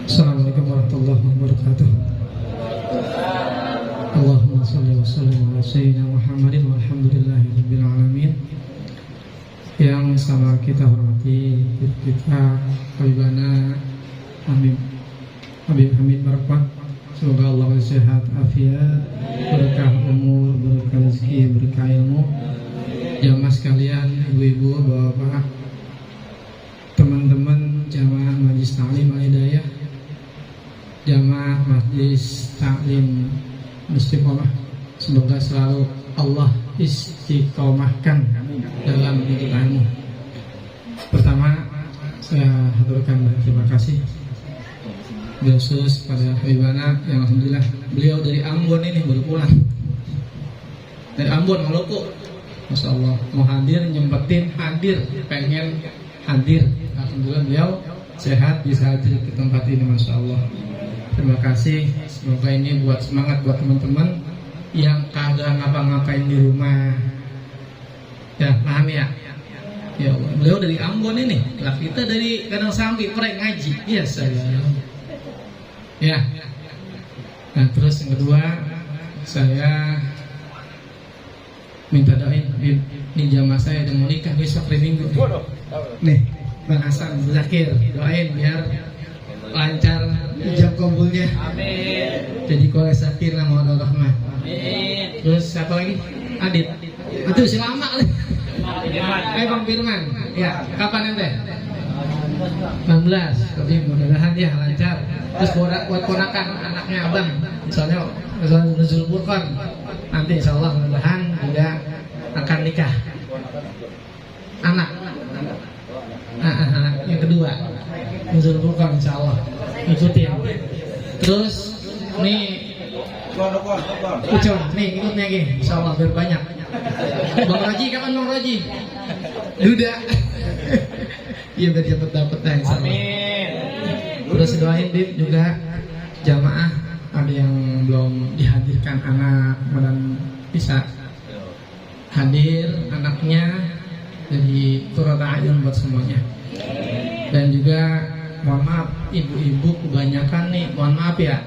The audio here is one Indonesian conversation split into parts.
Assalamualaikum warahmatullahi wabarakatuh. Allahumma shalli wa sallim ala sayyidina Muhammadin walhamdulillahirabbil alamin. Yang sama kita hormati kita Habibana Habib Hamid Marfat. Semoga Allah sehat afiat, berkah umur, berkah rezeki, berkah ilmu. Jamaah sekalian, ibu-ibu, bapak-bapak, teman-teman jamaah Majlis Ta'lim Al-Hidayah, jamaah Majlis Ta'lim Istiqomah, semoga selalu Allah istiqomahkan dalam hidupmu. Pertama, saya haturkan terima kasih khusus pada Habibana yang alhamdulillah beliau dari Ambon ini baru pulang dari Ambon, Maluku. Masya Allah, mau hadir, nyempetin hadir, pengen hadir. Alhamdulillah beliau sehat bisa hadir ke tempat ini, Masya Allah. Terima kasih. Semoga ini buat semangat buat teman-teman yang kagak ngapa-ngapain di rumah. Ya, paham ya? Ya Allah, beliau dari Ambon ini. Lah kita dari Kadang Sambi, Prek ngaji. Iya, saya. Ya. Nah, terus yang kedua, saya minta doain di jamaah saya ada mau nikah besok hari Minggu. Nih, Bang Hasan Zakir, doain biar lancar ijab kabulnya. Amin. Jadi kalau Zakir nama Allah Rahman. Amin. Terus siapa lagi? Adit. Itu si lama kali. Bang Firman. Ya, kapan ente? 16. Tapi mudah-mudahan ya lancar. Terus buat ponakan anaknya Abang. Misalnya Nuzul Furqan. Nanti insyaallah mudah-mudahan juga akan nikah. Anak yang kedua Nuzul Furqan insyaallah ikutin. Terus nih Ucon, nih ikutnya gini insyaallah biar banyak. Bang Roji, kapan Bang Roji? Duda. Iya biar cepet dapet ya insyaallah. Amin. Terus doain Bib juga jamaah ada yang belum dihadirkan anak, mudah bisa hadir anaknya, jadi turut ayun buat semuanya. Dan juga mohon maaf ibu-ibu kebanyakan nih, mohon maaf ya,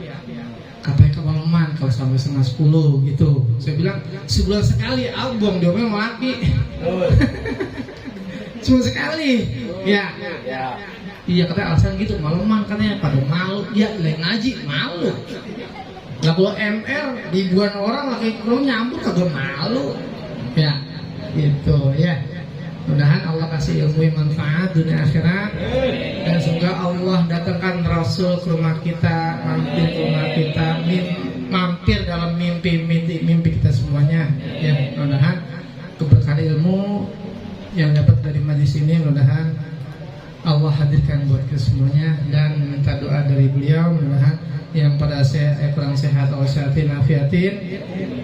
katanya kemalaman kalau sampai 9:30 gitu. Saya bilang sebulan sekali abang dia memang laki. Cuma sekali. Ya. Iya katanya alasan gitu, malaman katanya pada malu. Ya lain ngaji malu. Lah kalau MR ribuan orang lagi kalau nyambut kagak malu. Ya, gitu ya. Mudah-mudahan Allah kasih ilmu yang manfaat dunia akhirat, dan semoga Allah datangkan Rasul ke rumah kita, mampir ke rumah kita, mampir dalam mimpi kita semuanya. Ya, mudah-mudahan keberkahan ilmu yang dapat dari majlis ini, mudah-mudahan Allah hadirkan buat kita semuanya, dan minta doa dari beliau mudah-mudahan yang pada kurang sehat Allah sehatin afiatin.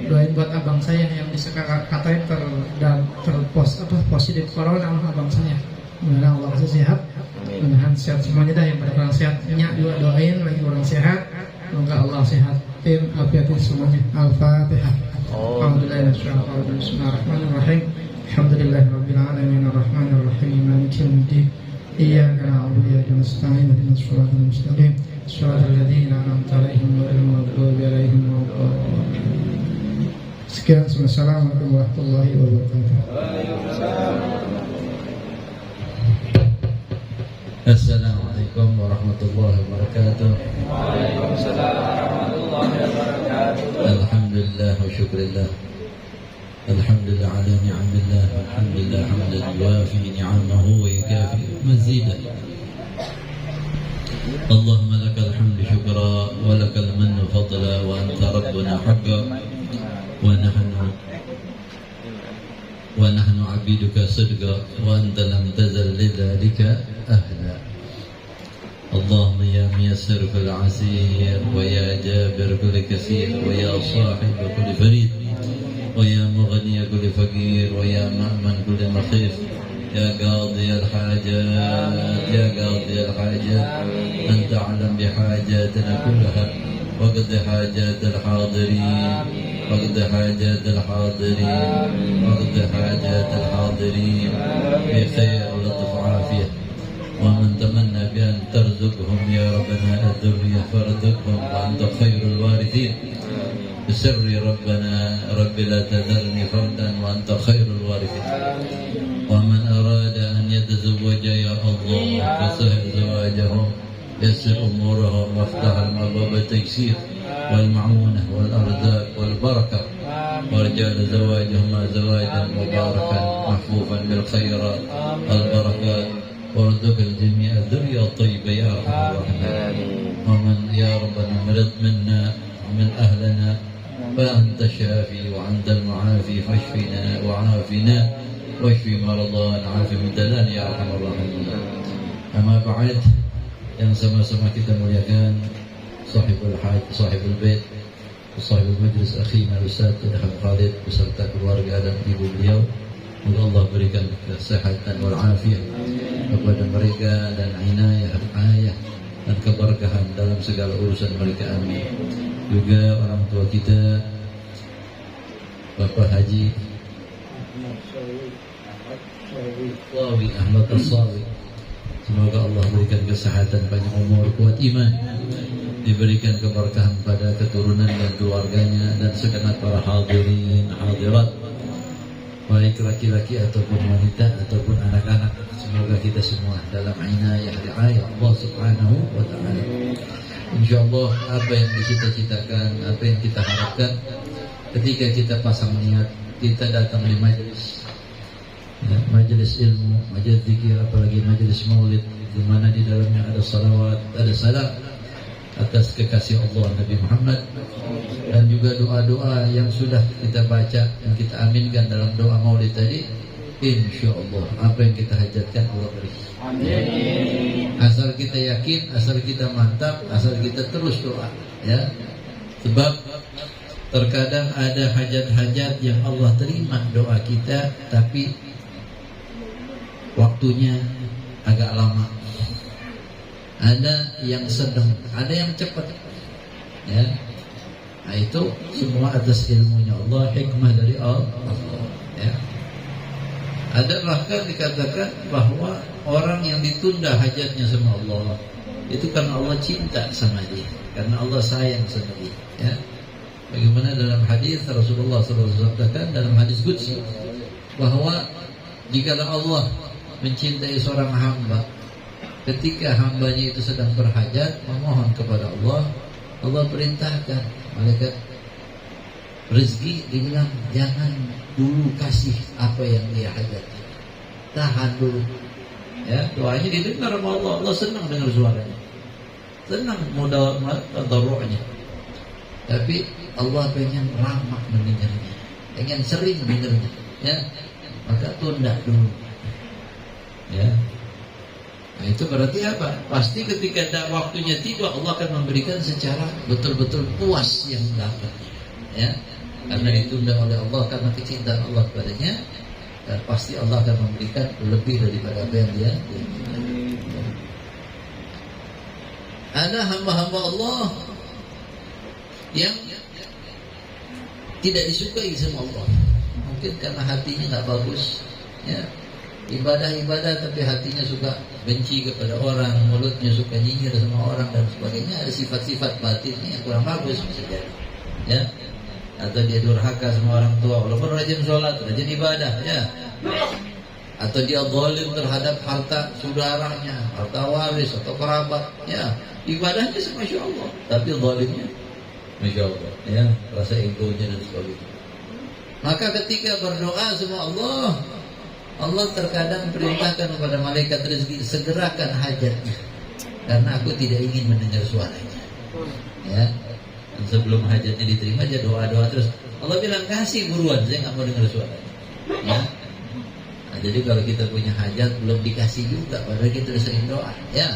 Doain buat abang saya yang katanya positif corona sama abang saya. Mudah-mudahan Allah kasih sehat, mudah-mudahan sehat semuanya dah. Yang pada kurang sehatnya juga doain lagi orang sehat, semoga Allah sehatin afiatin semuanya. Al-Fatihah. Bismillahirrahmanirrahim. Alhamdulillahirabbil alamin arrahmanir rahim maliki yaumiddin. Iyyaka na'budu wa iyyaka nasta'in ihdinas siratal mustaqim siratal ladzina an'amta 'alaihim ghairil maghdubi 'alaihim waladdallin. Sekian, assalamualaikum warahmatullahi wabarakatuh. Assalamualaikum warahmatullahi wabarakatuh. Waalaikumsalam warahmatullahi wabarakatuh. Alhamdulillah wa syukrillah. Alhamdulillah ala ni'amillah. Alhamdulillah hamdan yuwafi ni'amahu wa yukafi mazidah. Allahumma lakal hamdu syukra wa lakal mannu fadla wa anta rabbuna haqqa wa nahnu abiduka sidqa wa anta lam tazal lidzalika ahla. Allahumma ya muyassir fil asir wa ya jabir kulli kasir wa ya sahib kulli farid wa ya mughni kulli faqir wa ya ma'man kulli makhif ya qadi al hajat anta a'lam bi hajatina kullaha wa qad hajat al hadirin وقد حاجات الحاضرين بخير ولطف عافية ومن تمنى بأن ترزقهم يا ربنا الذرية فارزقهم وأنت خير الوارثين بسر ربنا رب لا تذرني فردا وأنت خير الوارثين ومن أراد أن يتزوج يا الله فسهل زواجهم يسر أمورهم وافتح الأبواب التيسير والمعونة والأرزاق والبركة وارجعل زواجهما زواجا مباركا محفوفا بالخيرات البركات وارزق الجميع الذرية الطيبة يا أرحم الراحمين ومن يا ربنا مرض منا ومن أهلنا فأنت الشافي وأنت المعافي فاشفنا وعافنا واشفي مرضانا عافي مبتلانا يا أرحم الراحمين. أما بعد, yang sama-sama kita muliakan sahibul haj, sahibul bait, sahibul majlis akhina Ustaz Dahab Khalid beserta keluarga dan ibu beliau, semoga Allah berikan kesehatan wal afiat kepada mereka dan inayah dan keberkahan dalam segala urusan mereka, amin. Juga orang tua kita Bapak Haji Wawi Ahmad As-Sawi, semoga Allah berikan kesehatan, panjang umur, kuat iman, diberikan keberkahan pada keturunan dan keluarganya dan segenap para hadirin hadirat, baik laki-laki ataupun wanita ataupun anak-anak. Semoga kita semua dalam inayah riayah Allah Subhanahu wa taala. Insyaallah apa yang dicita-citakan, apa yang kita harapkan ketika kita pasang niat, kita datang di majelis, ya, majelis ilmu, majelis zikir, apalagi majelis maulid, di mana di dalamnya ada salawat, ada salam atas kekasih Allah Nabi Muhammad, dan juga doa-doa yang sudah kita baca dan kita aminkan dalam doa maulid tadi. InsyaAllah apa yang kita hajatkan Allah beri. Amin. Asal kita yakin, asal kita mantap, asal kita terus doa, ya. Sebab terkadang ada hajat-hajat yang Allah terima doa kita, tapi waktunya agak lama. Ada yang sedang, ada yang cepat, ya. Nah, itu semua atas ilmunya Allah, hikmah dari Allah, ya. Ada bahkan dikatakan bahwa orang yang ditunda hajatnya sama Allah itu karena Allah cinta sama dia, karena Allah sayang sama dia, ya. Bagaimana dalam hadis Rasulullah SAW katakan dalam hadis qudsi bahwa jika Allah mencintai seorang hamba, ketika hambanya itu sedang berhajat memohon kepada Allah, Allah perintahkan malaikat rezeki, dibilang jangan dulu kasih apa yang dia hajati, tahan dulu, ya. Doanya didengar sama Allah, Allah senang dengar suaranya, senang modal tadarru'nya, tapi Allah pengen lama mendengarnya, pengen sering dengarnya, ya. Maka tunda dulu, ya. Nah, itu berarti apa? Pasti ketika ada waktunya tiba, Allah akan memberikan secara betul-betul puas yang dapatnya, ya. Karena ditunda oleh Allah karena kecintaan Allah kepadanya, dan pasti Allah akan memberikan lebih daripada apa yang dia inginkan. Ada hamba-hamba Allah yang tidak disukai sama Allah, mungkin karena hatinya nggak bagus, ya. Ibadah-ibadah tapi hatinya suka benci kepada orang, mulutnya suka nyinyir sama orang dan sebagainya. Ada sifat-sifat batinnya yang kurang bagus bisa jadi, ya. Atau dia durhaka sama orang tua walaupun rajin sholat, rajin ibadah, ya. Atau dia zalim terhadap harta saudaranya, harta waris atau kerabat, ya. Ibadahnya Masya Allah, tapi zalimnya Masya Allah, ya. Rasa egonya dan sebagainya. Maka ketika berdoa sama Allah, Allah terkadang perintahkan kepada malaikat rezeki, segerakan hajatnya, karena aku tidak ingin mendengar suaranya, ya. Dan sebelum hajatnya diterima aja doa-doa terus. Allah bilang kasih buruan, saya nggak mau dengar suaranya, ya. Nah, jadi kalau kita punya hajat belum dikasih juga, padahal kita udah sering doa, ya.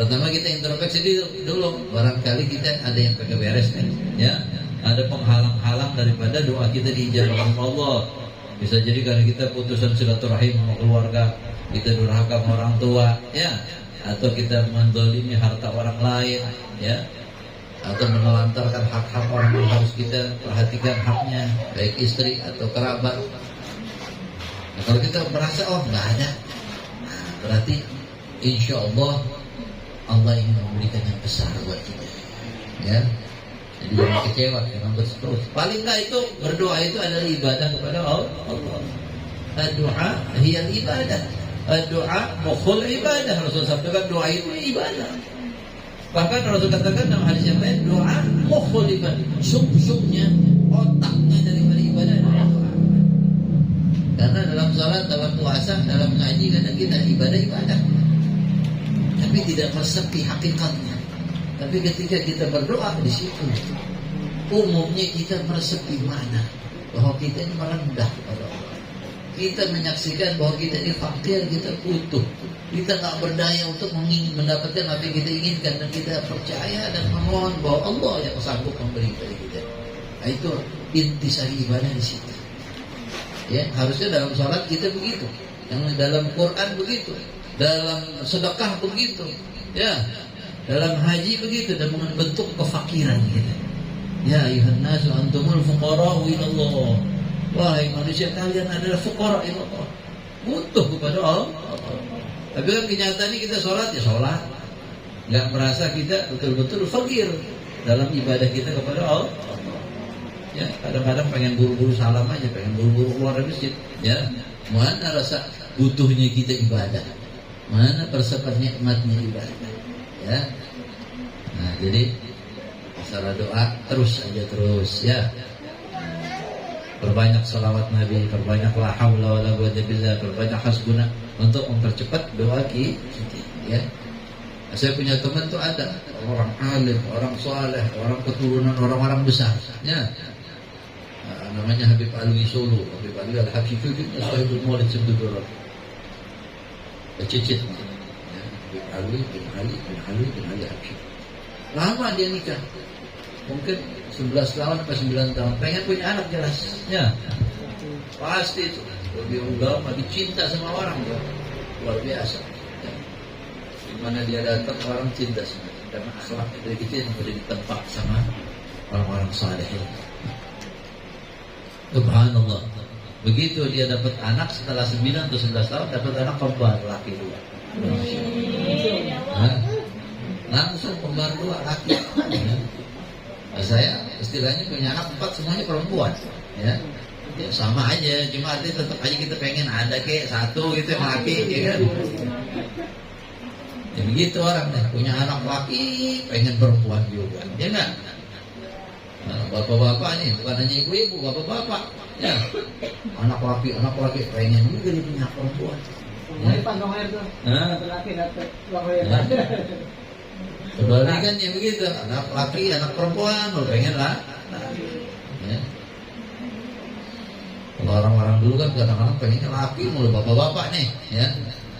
Pertama kita introspeksi dulu, barangkali kita ada yang kagak beres nih, ya. Ada penghalang-halang daripada doa kita diijabah oleh Allah. Bisa jadi karena kita putusan silaturahim sama keluarga, kita durhaka sama orang tua, ya. Atau kita menzalimi harta orang lain, ya. Atau menelantarkan hak-hak orang yang harus kita perhatikan haknya, baik istri atau kerabat. Nah, kalau kita merasa oh nggak ada, nah, berarti insya Allah Allah ingin memberikan yang besar buat kita, ya. Jadi jangan kecewa, jangan berseterus. Paling nggak itu berdoa itu adalah ibadah kepada Allah. Doa hiya ibadah. Doa mukhul ibadah. Rasul sabdakan doa itu ibadah. Bahkan Rasul katakan dalam hadis yang lain, doa mukhul ibadah. Sub-subnya, otaknya daripada ibadah adalah doa. Karena dalam salat, dalam puasa, dalam ngaji kadang kita ibadah, tapi tidak meresapi hakikatnya. Tapi ketika kita berdoa di situ, umumnya kita meresapi mana bahwa kita ini merendah kepada Allah. Kita menyaksikan bahwa kita ini fakir, kita butuh, kita nggak berdaya untuk mendapatkan apa yang kita inginkan, dan kita percaya dan memohon bahwa Allah yang sanggup memberi kepada kita. Nah, itu intisari ibadah di situ. Ya, harusnya dalam salat kita begitu, yang dalam Quran begitu, dalam sedekah begitu, ya, dalam haji begitu, dan dengan bentuk kefakiran kita. Ya ayuhan nasu antumul fuqara'u ila Allah. Wahai manusia, kalian adalah fuqara ila Allah, butuh kepada Allah. Tapi kan kenyataannya kita sholat ya sholat, nggak merasa kita betul-betul fakir dalam ibadah kita kepada Allah. Ya, kadang-kadang pengen buru-buru salam aja, pengen buru-buru keluar dari masjid. Ya, mana rasa butuhnya kita ibadah, mana persepat nikmatnya ibadah. Ya, nah jadi masalah doa terus ya. Perbanyak salawat Nabi, perbanyak la haula wala quwwata billah, perbanyak hasbuna untuk mempercepat doa kita. Ya, saya punya teman tuh ada orang alim, orang saleh, orang keturunan orang-orang besar. Ya. Namanya Habib Alwi Solo, Habib Alwi Al-Habsyi itu Sahibul Maulid Sebdurrah. Cicit. Ya, Habib Alwi bin Ali Habsyi. Lama dia nikah. Mungkin 11 tahun atau 9 tahun. Pengen punya anak jelas. Ya. Pasti itu. Dia ulama, dicinta sama orang ya. Luar biasa. Ya. Dimana dia datang orang cinta sama dia. Karena akhlaknya dari kecil sudah ditempa sama orang-orang saleh. Subhanallah. Begitu dia dapat anak setelah 9 atau 11 tahun, dapat anak kembar laki 2. Langsung kembar 2 laki. Ya. Saya istilahnya punya anak 4 semuanya perempuan. Ya. Ya sama aja, cuma artinya tetap aja kita pengen ada kayak satu gitu yang laki, ya kan? Ya begitu orang nih, punya anak laki pengen perempuan juga, ya enggak? Nah, bapak-bapak nih, bukan hanya ibu-ibu, bapak-bapak, ya, anak laki pengen juga dia punya perempuan. Kebalik kan ya begitu, anak laki, anak perempuan, lo pengen lah. Ya. Kalau orang-orang dulu kan kadang-kadang pengennya laki, mulu bapak-bapak nih, ya.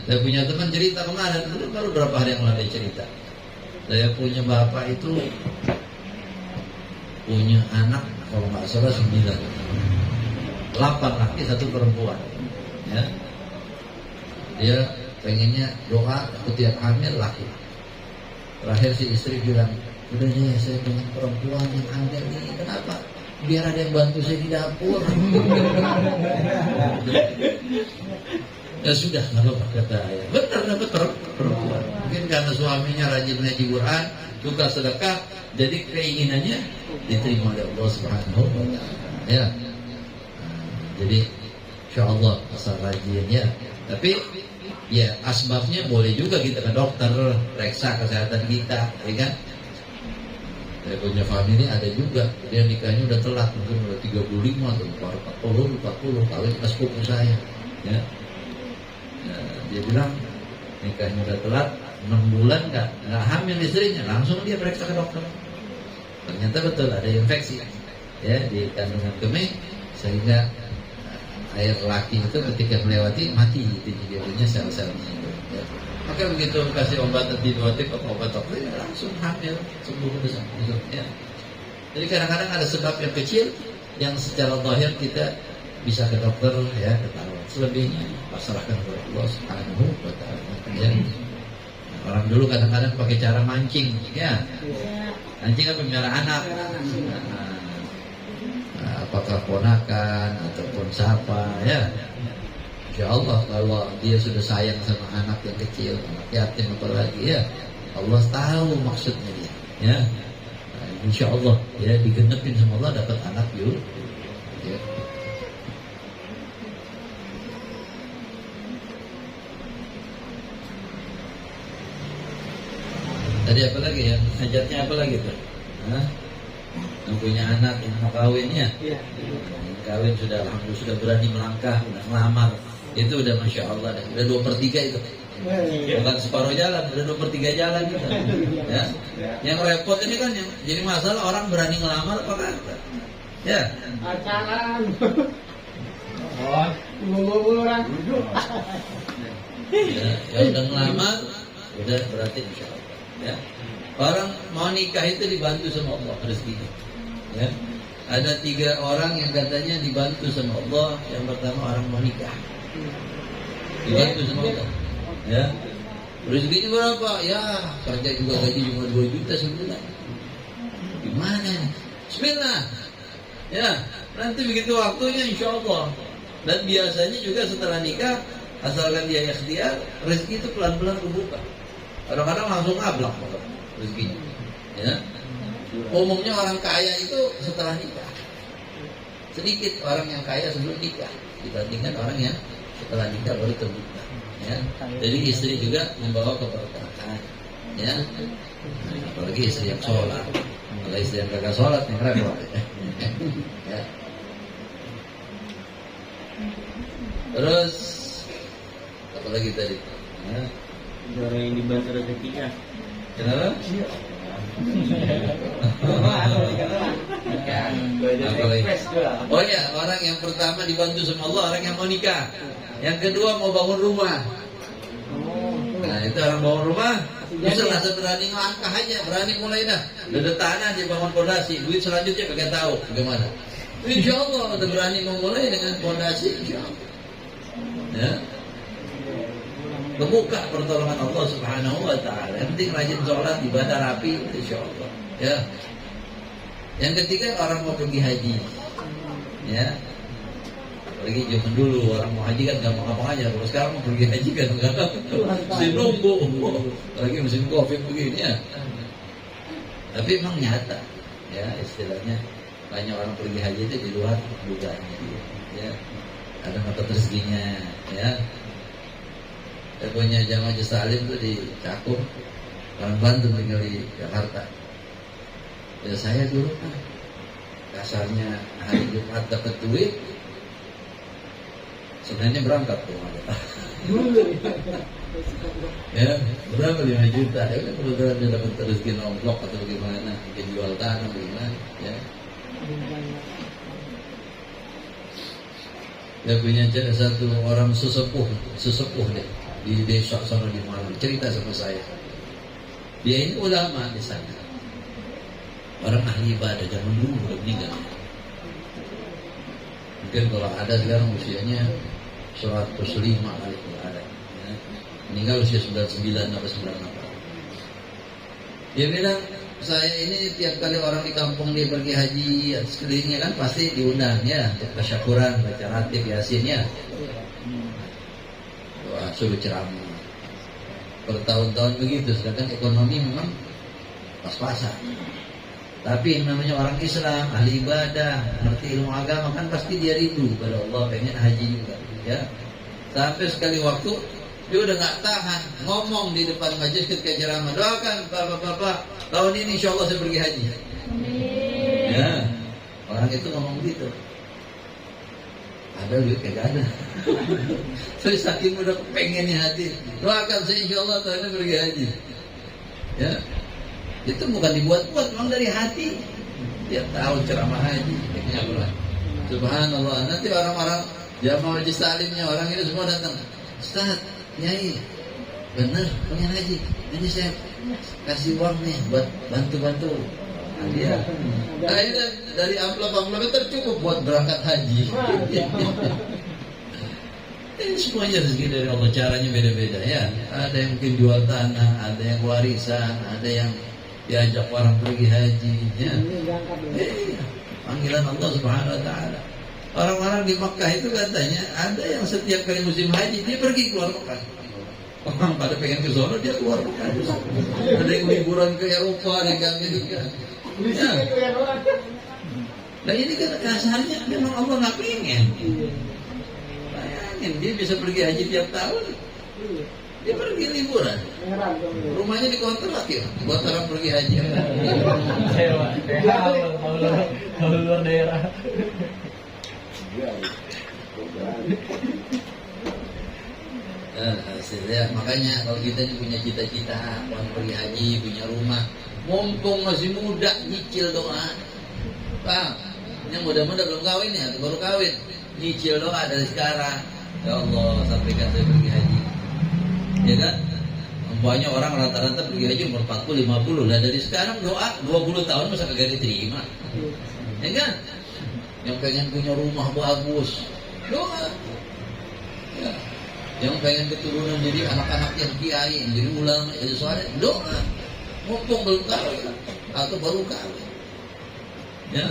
Saya punya teman cerita kemarin, dulu baru berapa hari yang lalu cerita. Saya punya bapak itu punya anak kalau nggak salah 9, 8 laki 1 perempuan, ya. Dia pengennya doa setiap hamil laki. Terakhir si istri bilang, udah deh saya pengen perempuan yang hamil ini, kenapa? Biar ada yang bantu saya di dapur. Ya sudah, nggak apa-apa kata ayah. Benar dapat perempuan. Mungkin karena suaminya rajin ngaji Quran, suka sedekah, jadi keinginannya diterima oleh Allah Subhanahu wa Ta'ala. Ya. Jadi insya Allah asal rajin ya. Tapi ya asbabnya boleh juga kita ke dokter, periksa kesehatan kita, ya kan? Saya punya family ada juga, dia nikahnya udah telat, mungkin udah 35 atau 40 kawin ke sepupu saya, ya. Dia bilang nikahnya udah telat 6 bulan nggak hamil istrinya, langsung dia periksa ke dokter. Ternyata betul ada infeksi, ya, di kandungan kemih, sehingga air laki itu ketika melewati mati, dia punya sel-selnya itu. Ya. Maka begitu kasih obat antibiotik atau obat dokter ya langsung hamil, sembuh besar. Ya. Jadi kadang-kadang ada sebab yang kecil yang secara zahir kita bisa ke dokter ya ketahuan. Selebihnya pasrahkan kepada Allah Subhanahu wa Ta'ala. Ya. Orang dulu kadang-kadang pakai cara mancing, ya. Mancing kan memelihara anak. Apakah ponakan ataupun siapa, ya. Insya Allah kalau dia sudah sayang sama anak yang kecil, anak yatim apalagi ya, Allah tahu maksudnya dia. Ya, nah, Insya Allah ya digenepin sama Allah dapat anak yuk. Ya. Tadi apa lagi ya? Hajatnya apa lagi tuh? Hah? Yang punya anak yang mau kawin ya? Iya. Yang kawin sudah alhamdulillah sudah berani melangkah, sudah melamar. Itu udah masya Allah, udah 2/3 itu. Bukan separuh jalan, udah 2/3 jalan gitu. Ya. Yang repot ini kan yang jadi masalah orang berani ngelamar apa kagak? Ya. Pacaran. Oh, ngomong orang duduk. Ya udah ngelamar, udah berarti insya Allah. Ya. Orang mau nikah itu dibantu sama Allah rezekinya. Ya. Ada 3 orang yang katanya dibantu sama Allah. Yang pertama orang mau nikah, dibantu sama Allah. Ya. Rezekinya berapa? Ya kerja juga gaji cuma 2 juta sebulan. Gimana? Bismillah. Ya. Nanti begitu waktunya insya Allah. Dan biasanya juga setelah nikah, asalkan dia ikhtiar, rezeki itu pelan-pelan kebuka. Kadang-kadang langsung ablak rezekinya. Ya. Umumnya orang kaya itu setelah nikah. Sedikit orang yang kaya sebelum nikah dibandingkan orang yang setelah nikah baru terbuka. Ya. Jadi istri juga membawa keberkahan. Ya. Apalagi istri yang sholat. Kalau istri yang kagak sholat yang repot. Ya. Terus apa lagi tadi? Ya. Orang yang dibantu rezekinya. Kenapa? Oh ya, orang yang pertama dibantu sama Allah, orang yang mau nikah. Yang kedua mau bangun rumah. Nah itu orang bangun rumah, bisa langsung berani ngelangkah aja, berani mulai dah. Udah tanah dia bangun fondasi, duit selanjutnya kagak tahu bagaimana. Insya Allah udah berani memulai dengan fondasi, insya Allah. Ya. Kebuka pertolongan Allah Subhanahu wa taala. Yang penting rajin sholat, ibadah rapi, insyaallah. Ya. Yang ketiga orang mau pergi haji. Ya. Apalagi zaman dulu orang mau haji kan gampang-gampang aja. Kalau sekarang mau pergi haji kan enggak. Mesti nunggu. Apalagi musim Covid begini ya. Tapi memang nyata. Ya, istilahnya banyak orang pergi haji itu di luar dugaannya. Ya. Ada mata rezekinya, ya. Saya punya jamaah Salim tuh di Cakung, orang Banten tinggal di Jakarta. Ya saya dulu kan kasarnya hari Jumat dapat duit, sebenarnya berangkat tuh ya berapa 5 juta ya kan kebetulan dia dapat rezeki nomplok atau bagaimana, mungkin jual tanah bagaimana ya. Dia punya satu orang sesepuh deh di desa sana di Malang, cerita sama saya. Dia ini ulama di sana, orang ahli ibadah zaman dulu udah meninggal. Mungkin kalau ada sekarang usianya 105 kali kalau ada. Ya. Meninggal usia 99 atau 98. Dia bilang, saya ini tiap kali orang di kampung dia pergi haji, sekelilingnya kan pasti diundang ya, tasyakuran, baca ratib, yasin ya. Wah, suruh ceramah bertahun-tahun begitu, sedangkan ekonomi memang pas-pasan. Tapi yang namanya orang Islam, ahli ibadah, ngerti ilmu agama kan pasti dia rindu pada Allah, pengen haji juga ya. Sampai sekali waktu dia udah nggak tahan ngomong di depan majelis ketika ceramah, doakan bapak-bapak tahun ini insya Allah saya pergi haji. Ya, orang itu ngomong gitu. Ada duit kagak ada. Saya saking udah pengennya hati, doakan saya insya Allah tahun ini pergi haji. Ya, itu bukan dibuat-buat, memang dari hati. Tiap tahun ceramah haji, subhanallah. Nanti orang-orang jamaah Haji Salimnya orang ini semua datang. Ustaz, Nyai, bener pengen haji. Ini saya kasih uang nih buat bantu-bantu. Dia, akhirnya dari amplop-amplop itu tercukup buat berangkat haji. Ini semuanya rezeki dari Allah, caranya beda-beda ya. Ada yang mungkin jual tanah, ada yang warisan, ada yang diajak orang pergi haji. Ya. Panggilan Allah Subhanahu Wa Taala. Orang-orang di Mekah itu katanya ada yang setiap kali musim haji dia pergi keluar Mekah. Orang pada pengen ke sono dia keluar Mekah. Ada yang liburan ke Eropa, ada yang ke Amerika. Ya. Nah ini kan kasarnya memang Allah nggak pengen. Bayangin dia bisa pergi haji tiap tahun. Dia pergi liburan. Rumahnya dikontrak ya. Buat orang pergi haji. Sewa. Kalau luar daerah. Hasilnya makanya kalau kita ini punya cita-cita mau pergi haji, punya rumah, mumpung masih muda nyicil doa. Bang, yang muda-muda belum kawin ya, atau baru kawin, nyicil doa dari sekarang. Ya Allah, sampaikan saya pergi haji. Ya kan? Banyak orang rata-rata pergi haji umur 40, 50. Lah dari sekarang doa 20 tahun masa kagak diterima. Ya kan? Yang pengen punya rumah bagus, doa. Ya. Yang pengen keturunan jadi anak-anak yang kiai, yang jadi ulama, jadi soleh, doa. Mumpung belum kawin atau baru kawin. Ya.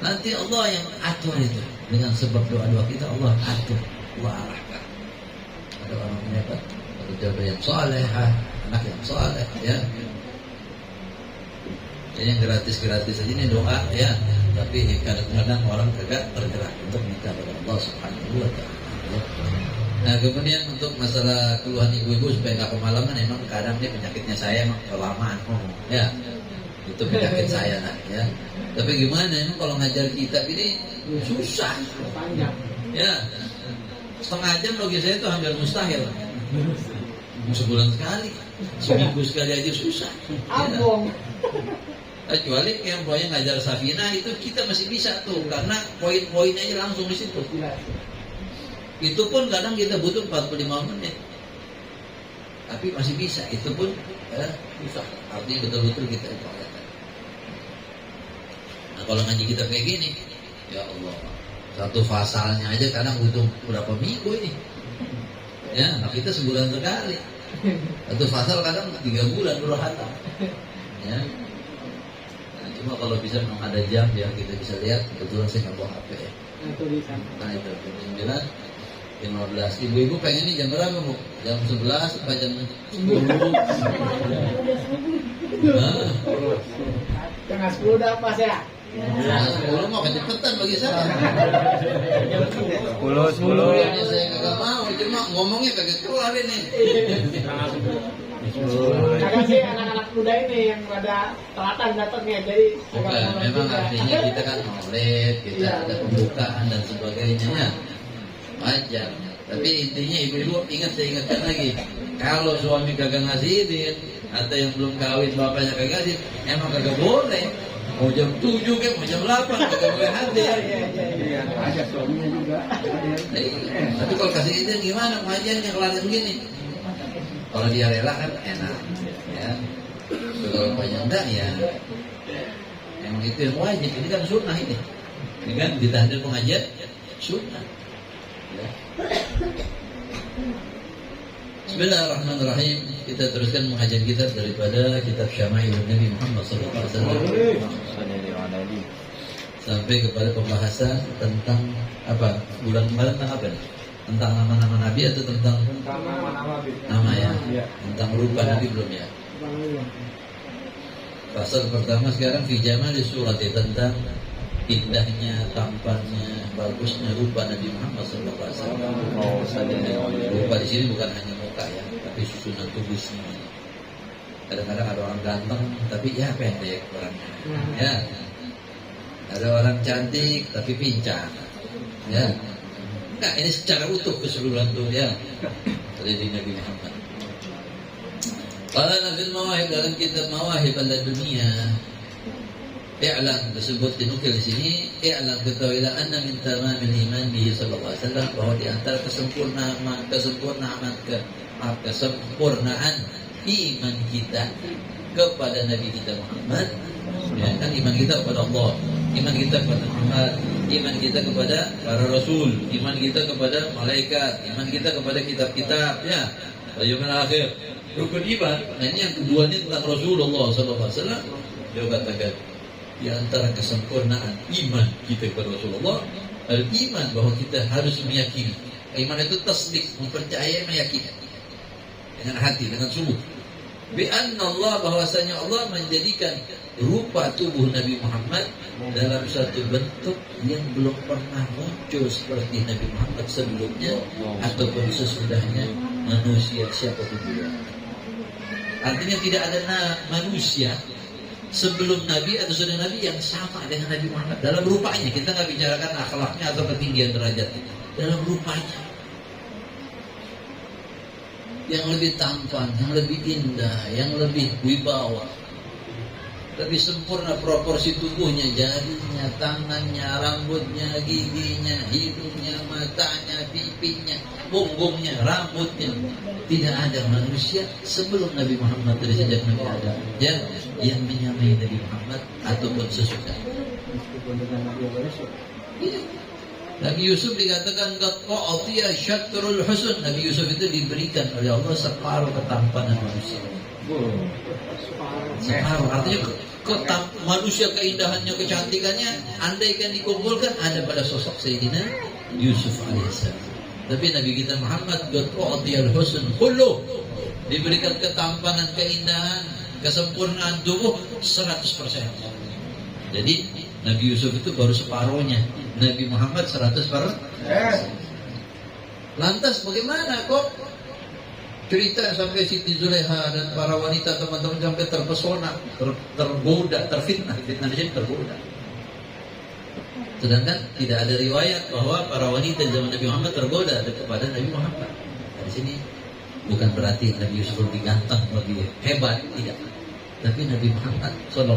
Nanti Allah yang atur itu dengan sebab doa-doa kita Allah atur, Allah arahkan. Ada orang mendapat jodoh yang soleh, anak yang soleh, ya. Jadi yang gratis-gratis aja ini doa, ya. Tapi kadang-kadang orang kagak bergerak untuk minta kepada Allah Subhanahu wa Ta'ala. Nah kemudian untuk masalah keluhan ibu-ibu supaya nggak kemalaman, emang kadang ini penyakitnya saya emang kelamaan, ya. Itu penyakit saya lah, ya. Tapi gimana emang kalau ngajar kitab ini susah, ya. Setengah jam bagi saya itu hampir mustahil. Sebulan sekali, seminggu sekali aja susah. Ya. Kecuali yang pokoknya ngajar Safinah itu kita masih bisa tuh, karena poin-poinnya aja langsung di situ. Itu pun kadang kita butuh 45 menit, tapi masih bisa. Itu pun susah. Artinya betul-betul kita upayakan. Nah kalau ngaji kita kayak gini, ya Allah, satu fasalnya aja kadang butuh berapa minggu ini. Ya, nah kita sebulan sekali. Satu fasal kadang 3 bulan baru hatam. Ya. Nah, cuma kalau bisa memang ada jam ya kita bisa lihat. Kebetulan saya nggak bawa HP ya. Nah itu 9. 15. Ibu-ibu pengen ini jam berapa Bu? Jam 11 apa jam 10? Tengah 10 udah pas ya? Nah, 10 mau kecepetan bagi saya. 10. Ya, saya kagak mau, cuma ngomongnya kagak keluar ini. Kadang sih anak-anak muda ini yang rada telatan datangnya, jadi Bukan, memang artinya kita kan maulid, kita ada pembukaan dan sebagainya ya. Wajar. Tapi intinya ibu-ibu ingat, saya ingatkan lagi, kalau suami kagak ngasihin atau yang belum kawin bapaknya kagak ngasih, emang kagak boleh. Mau jam 7 kan, mau jam 8 kagak boleh hadir. Iya, ada suaminya juga. Tapi kalau kasih izin gimana pengajiannya kelar begini? Kalau dia rela kan enak, ya. Kalau banyak enggak ya, emang itu yang wajib. Ini kan sunnah ini. Ini kan ditahdir pengajian sunnah. Ya. Bismillahirrahmanirrahim. Kita teruskan pengajian kita daripada kitab Syama'ilun Nabi Muhammad SAW sampai kepada pembahasan tentang apa? Bulan kemarin tentang apa nih? Tentang nama-nama Nabi atau tentang nama ya? Tentang rupa Nabi belum ya? Pasal pertama sekarang fi jamali surat tentang indahnya, tampannya, bagusnya rupa Nabi Muhammad SAW. Rupa di sini bukan hanya muka ya, tapi susunan tubuhnya. Kadang-kadang ada orang ganteng, tapi ya pendek orangnya. Ya, ada orang cantik, tapi pincang. Ya, enggak, ini secara utuh keseluruhan tuh ya. Dari Nabi Muhammad. Kalau Nabi Mawahib dalam kitab Mawahib al-Dunia. I'lam tersebut dinukil di sini. I'lam ketahuilah anna min tamamil iman bihi sallallahu alaihi wasallam, bahwa di antara kesempurnaan iman kita kepada Nabi kita Muhammad, ya kan, iman kita kepada Allah, iman kita kepada Muhammad, iman kita kepada para rasul, iman kita kepada malaikat, iman kita kepada kitab-kitab, ya, yaumil akhir, rukun iman. Nah ini yang kedua ini tentang Rasulullah sallallahu alaihi wasallam. Dia katakan di antara kesempurnaan iman kita kepada Rasulullah Al-iman bahwa kita harus meyakini. Iman itu tasdik, mempercayai, meyakini dengan hati, dengan suluh. Bi anna Allah, bahwasanya Allah menjadikan rupa tubuh Nabi Muhammad dalam satu bentuk yang belum pernah muncul seperti Nabi Muhammad sebelumnya ataupun sesudahnya manusia siapapun juga. Artinya tidak ada manusia sebelum Nabi atau sudah Nabi yang sama dengan Nabi Muhammad dalam rupanya. Kita nggak bicarakan akhlaknya atau ketinggian derajatnya, dalam rupanya yang lebih tampan, yang lebih indah, yang lebih wibawa, lebih sempurna proporsi tubuhnya, jarinya, tangannya, rambutnya, giginya, hidungnya, matanya, pipinya, punggungnya, rambutnya. Tidak ada manusia sebelum Nabi Muhammad dari sejak Nabi Adam yang menyamai Nabi Muhammad ataupun sesudah. Meskipun dengan Nabi Yusuf. Iya. Nabi Yusuf dikatakan qatiya syatrul husn. Nabi Yusuf itu diberikan oleh Allah separuh ketampanan manusia. Separuh, artinya manusia keindahannya, kecantikannya, andaikan dikumpulkan ada pada sosok Sayyidina Yusuf alaihissalam. Tapi Nabi kita Muhammad qatiyal husn kullu, diberikan ketampanan, keindahan, kesempurnaan tubuh 100%. Jadi Nabi Yusuf itu baru separuhnya, Nabi Muhammad 100%. Lantas bagaimana kok cerita sampai Siti Zulaiha dan para wanita teman-teman sampai terpesona, tergoda, terfitnah, fitnah di sini tergoda. Sedangkan tidak ada riwayat bahwa para wanita zaman Nabi Muhammad tergoda kepada Nabi Muhammad. Di sini bukan berarti Nabi Yusuf lebih ganteng, lebih hebat, tidak. Tapi Nabi Muhammad SAW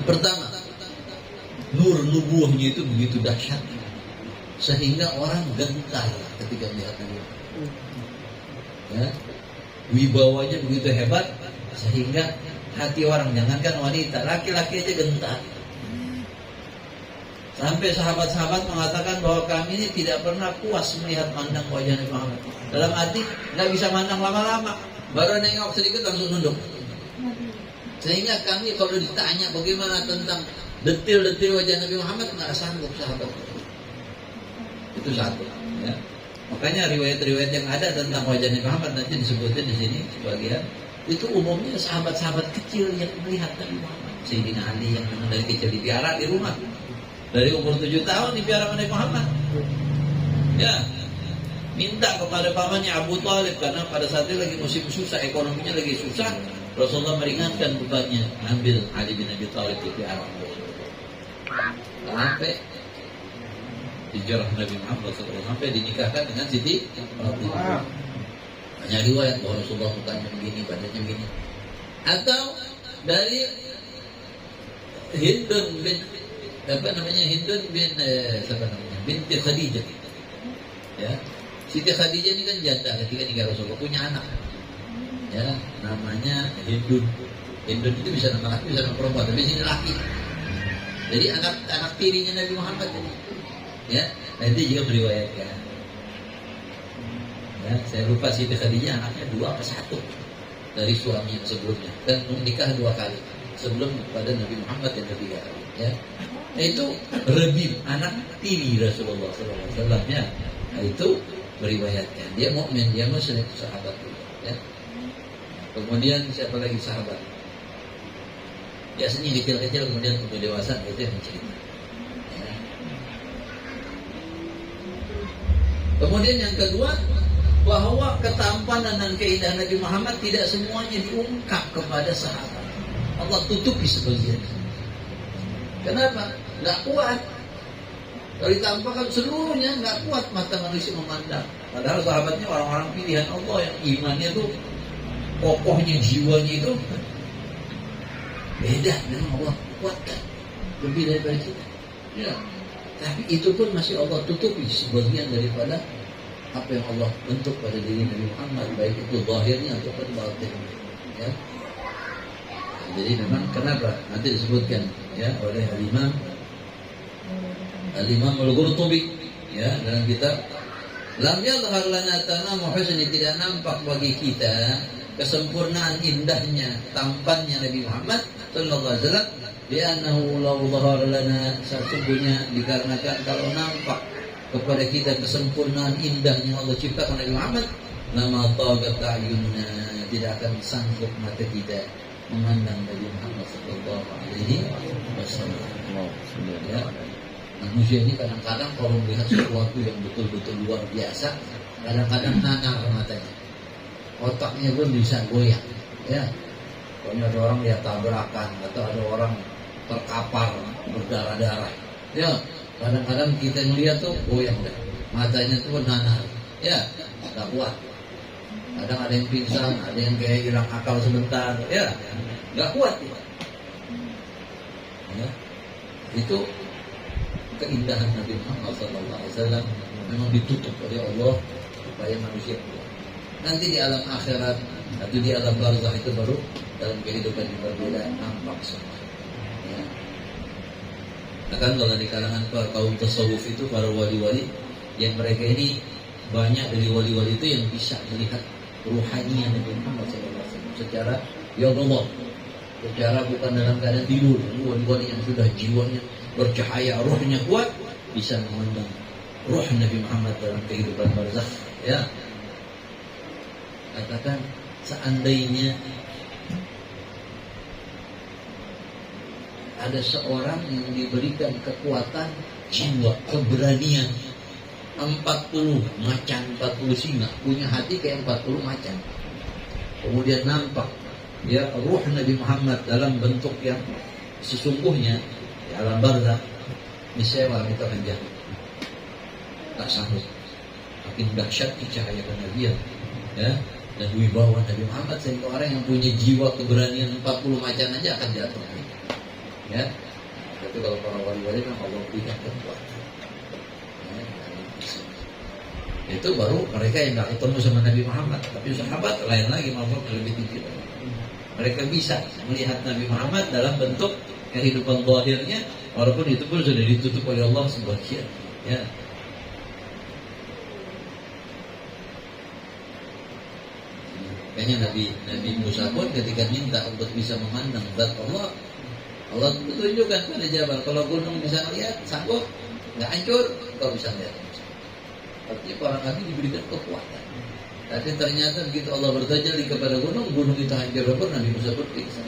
pertama, nur nubuahnya itu begitu dahsyat sehingga orang gentar ketika melihat Nabi. Ya, wibawanya begitu hebat sehingga hati orang, jangankan wanita, laki-laki aja gentar. Sampai sahabat-sahabat mengatakan bahwa kami ini tidak pernah puas melihat mandang wajah Nabi Muhammad. Dalam arti nggak bisa mandang lama-lama, baru nengok sedikit langsung nunduk. Sehingga kami kalau ditanya bagaimana tentang detil-detil wajah Nabi Muhammad nggak sanggup sahabat. Itu satu. Ya. Makanya riwayat-riwayat yang ada tentang wajah Nabi Muhammad nanti disebutkan di sini sebagian. Itu umumnya sahabat-sahabat kecil yang melihat Nabi Muhammad. Sayyidina Ali yang memang dari kecil dipiara di rumah. Dari umur 7 tahun dipiara Nabi Muhammad. Ya, minta kepada pamannya Abu Talib karena pada saat itu lagi musim susah, ekonominya lagi susah. Rasulullah meringankan bebannya, ambil Ali bin Abi Thalib dipiara. Sampai hijrah Nabi Muhammad SAW, sampai dinikahkan dengan Siti Fatimah. Banyak riwayat bahwa Rasulullah mukanya begini, badannya begini. Atau dari Hindun bin binti Khadijah. Ya, Siti Khadijah ini kan janda ketika nikah Rasulullah, punya anak. Ya, namanya Hindun. Hindun itu bisa nama laki, bisa nama perempuan, tapi sini laki. Jadi anak tirinya Nabi Muhammad ini. Ya, nah itu juga meriwayatkan. Ya, saya lupa Siti Khadijah anaknya 2 atau 1 dari suami yang sebelumnya, dan menikah 2 kali sebelum pada Nabi Muhammad yang ketiga kali. Ya. Nah, itu Rebib, anak tiri Rasulullah SAW. Ya. Nah, itu meriwayatkan dia mukmin, dia muslim, sahabat. Ya. Kemudian siapa lagi sahabat? Biasanya kecil-kecil, kemudian untuk dewasa itu yang cerita. Ya. Kemudian yang kedua, bahwa ketampanan dan keindahan Nabi Muhammad tidak semuanya diungkap kepada sahabat. Allah tutupi sebagian. Kenapa? Nggak kuat. Kalau ditampakkan seluruhnya nggak kuat mata manusia memandang. Padahal sahabatnya orang-orang pilihan Allah yang imannya tuh, kokohnya jiwanya itu beda dengan Allah, kuatkan lebih daripada kita. Ya. Tapi itu pun masih Allah tutupi sebagian daripada apa yang Allah bentuk pada diri Nabi Muhammad, baik itu zahirnya ataupun batinnya. Ya. Jadi memang kenapa nanti disebutkan ya oleh Al-Imam Al-Qurtubi ya dalam kitab Lam yadhhar lana tamamu husni, tidak nampak bagi kita kesempurnaan indahnya tampannya Nabi Muhammad sallallahu alaihi wasallam, li'annahu law dhahara lana, sesungguhnya dikarenakan kalau nampak kepada kita kesempurnaan indahnya Allah ciptakan Nabi Muhammad, lama tagat ta'yunna, tidak akan sanggup mata kita memandang Nabi Muhammad sallallahu alaihi wasallam. Ya. Manusia ini kadang-kadang kalau melihat sesuatu yang betul-betul luar biasa, kadang-kadang nanar matanya, otaknya pun bisa goyang. Ya, kalau ada orang lihat tabrakan atau ada orang terkapar berdarah-darah, ya kadang-kadang kita melihat tuh goyang dah, matanya tuh nanar. Ya, nggak kuat. Kadang ada yang pingsan, ada yang kayak hilang akal sebentar, ya nggak kuat ya. Ya. Itu keindahan Nabi Muhammad SAW memang ditutup oleh Allah supaya manusia kuat. Nanti di alam akhirat atau di alam barzakh itu baru dalam kehidupan yang berbeda nampak semua. Ya. Akan kalau di kalangan kaum tasawuf itu para wali-wali yang mereka ini banyak dari wali-wali itu yang bisa melihat ruhaninya Nabi Muhammad SAW secara ya Allah, secara bukan dalam keadaan tidur. Wali-wali yang sudah jiwanya bercahaya, rohnya kuat, bisa memandang roh Nabi Muhammad dalam kehidupan barzakh. Ya, katakan seandainya ada seorang yang diberikan kekuatan jiwa, keberanian 40 macan, 40 singa, punya hati kayak 40 macan, kemudian nampak ya ruh Nabi Muhammad dalam bentuk yang sesungguhnya di alam barzakh, niscaya malam itu akan jatuh, tak sanggup. Makin dahsyat cahaya kenabian, ya, dan wibawa Nabi Muhammad, sehingga orang yang punya jiwa keberanian 40 macan aja akan jatuh. Ya, tapi kalau para wali-wali memang Allah berikan kekuatan. Ya, itu baru mereka yang nggak ketemu sama Nabi Muhammad, tapi sahabat lain lagi, maupun lebih tinggi. Mereka bisa melihat Nabi Muhammad dalam bentuk kehidupan zahirnya, walaupun itu pun sudah ditutup oleh Allah sebagian. Ya. Kayaknya Nabi Musa pun ketika minta untuk bisa memandang zat Allah, Allah tunjukkan pada Jabal, kalau gunung bisa melihat, sanggup, nggak hancur, kau bisa melihat. Artinya para nabi diberikan kekuatan. Tapi ternyata begitu Allah bertajalli kepada gunung, gunung itu hancur pun Nabi Musa pun pingsan.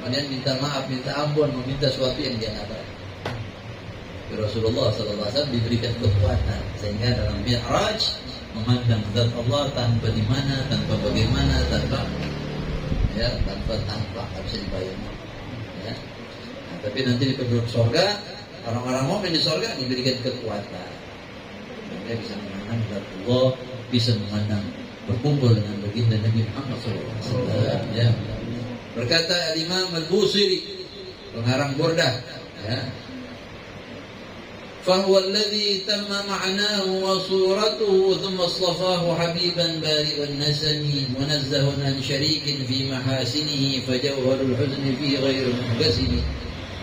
Kemudian minta maaf, minta ampun, meminta sesuatu yang dia nggak tahu. Rasulullah SAW diberikan kekuatan sehingga dalam Mi'raj memandang zat Allah tanpa di mana, tanpa bagaimana, tanpa tak bisa dibayangkan. Ya. Nah, tapi nanti di penduduk surga, orang-orang mukmin di surga diberikan kekuatan. Mereka bisa memandang zat Allah, bisa memandang berkumpul dengan baginda Nabi Muhammad SAW. Ya. Berkata Imam Al-Busiri, pengarang Burdah, ya, فهو الذي تم معناه وصورته ثم اصطفاه حبيبا بارئ النسم منزه عن شريك في محاسنه فجوهر الحزن فيه غير منقسم.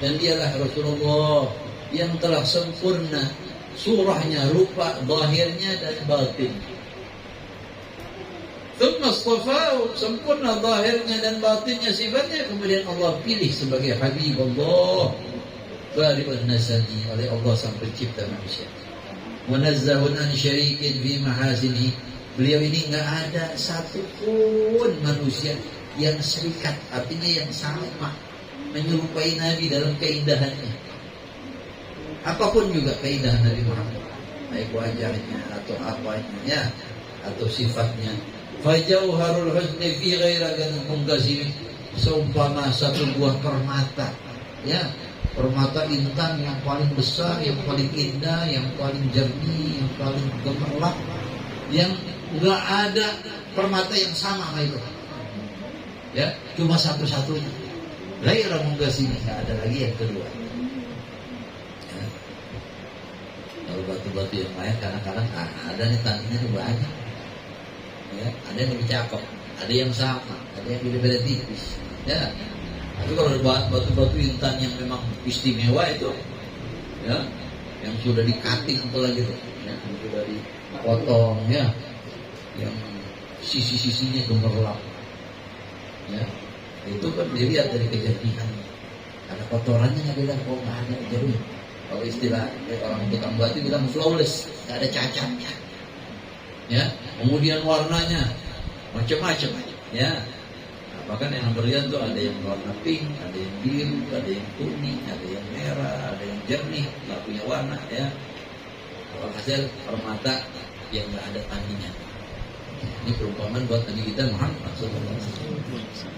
Dan dialah Rasulullah yang telah sempurna surahnya, rupa zahirnya dan batin. ثم اصطفاه, sempurna zahirnya dan batinnya, sifatnya, kemudian Allah pilih sebagai Habib Allah, bari'un nasani, oleh Allah sang pencipta manusia. Munazzahun an syarikin fi mahasini, beliau ini enggak ada satupun manusia yang serikat, artinya yang sama, menyerupai Nabi dalam keindahannya. Apapun juga keindahan Nabi Muhammad, baik wajahnya atau apanya atau sifatnya. Fajauharul husni fi ghairakan mungkasimi, seumpama satu buah permata, ya, permata intan yang paling besar, yang paling indah, yang paling jernih, yang paling gemerlap, yang enggak ada permata yang sama itu. Ya, cuma satu-satunya. Ghaira mungkasimi, enggak ada lagi yang kedua. Ya. Kalau batu-batu yang lain kadang-kadang ada nih tandingnya banyak. Ya, ada yang lebih cakep, ada yang sama, ada yang beda-beda tipis. Ya, tapi kalau batu-batu intan yang memang istimewa itu, ya, yang sudah di-cutting apalagi itu, ya, yang sudah dipotong, ya, yang sisi-sisinya gemerlap, ya, itu kan dilihat dari kejernihannya. Ada kotorannya nggak bilang, oh nggak ada jernih. Kalau istilah orang tukang batu bilang flawless, nggak ada cacatnya. Ya, kemudian warnanya macam-macam. Ya, bahkan yang berlian tuh ada yang warna pink, ada yang biru, ada yang kuning, ada yang merah, ada yang jernih, nggak punya warna. Ya, hasil permata yang nggak ada tandingan. Ini perumpamaan buat Nabi kita Muhammad SAW.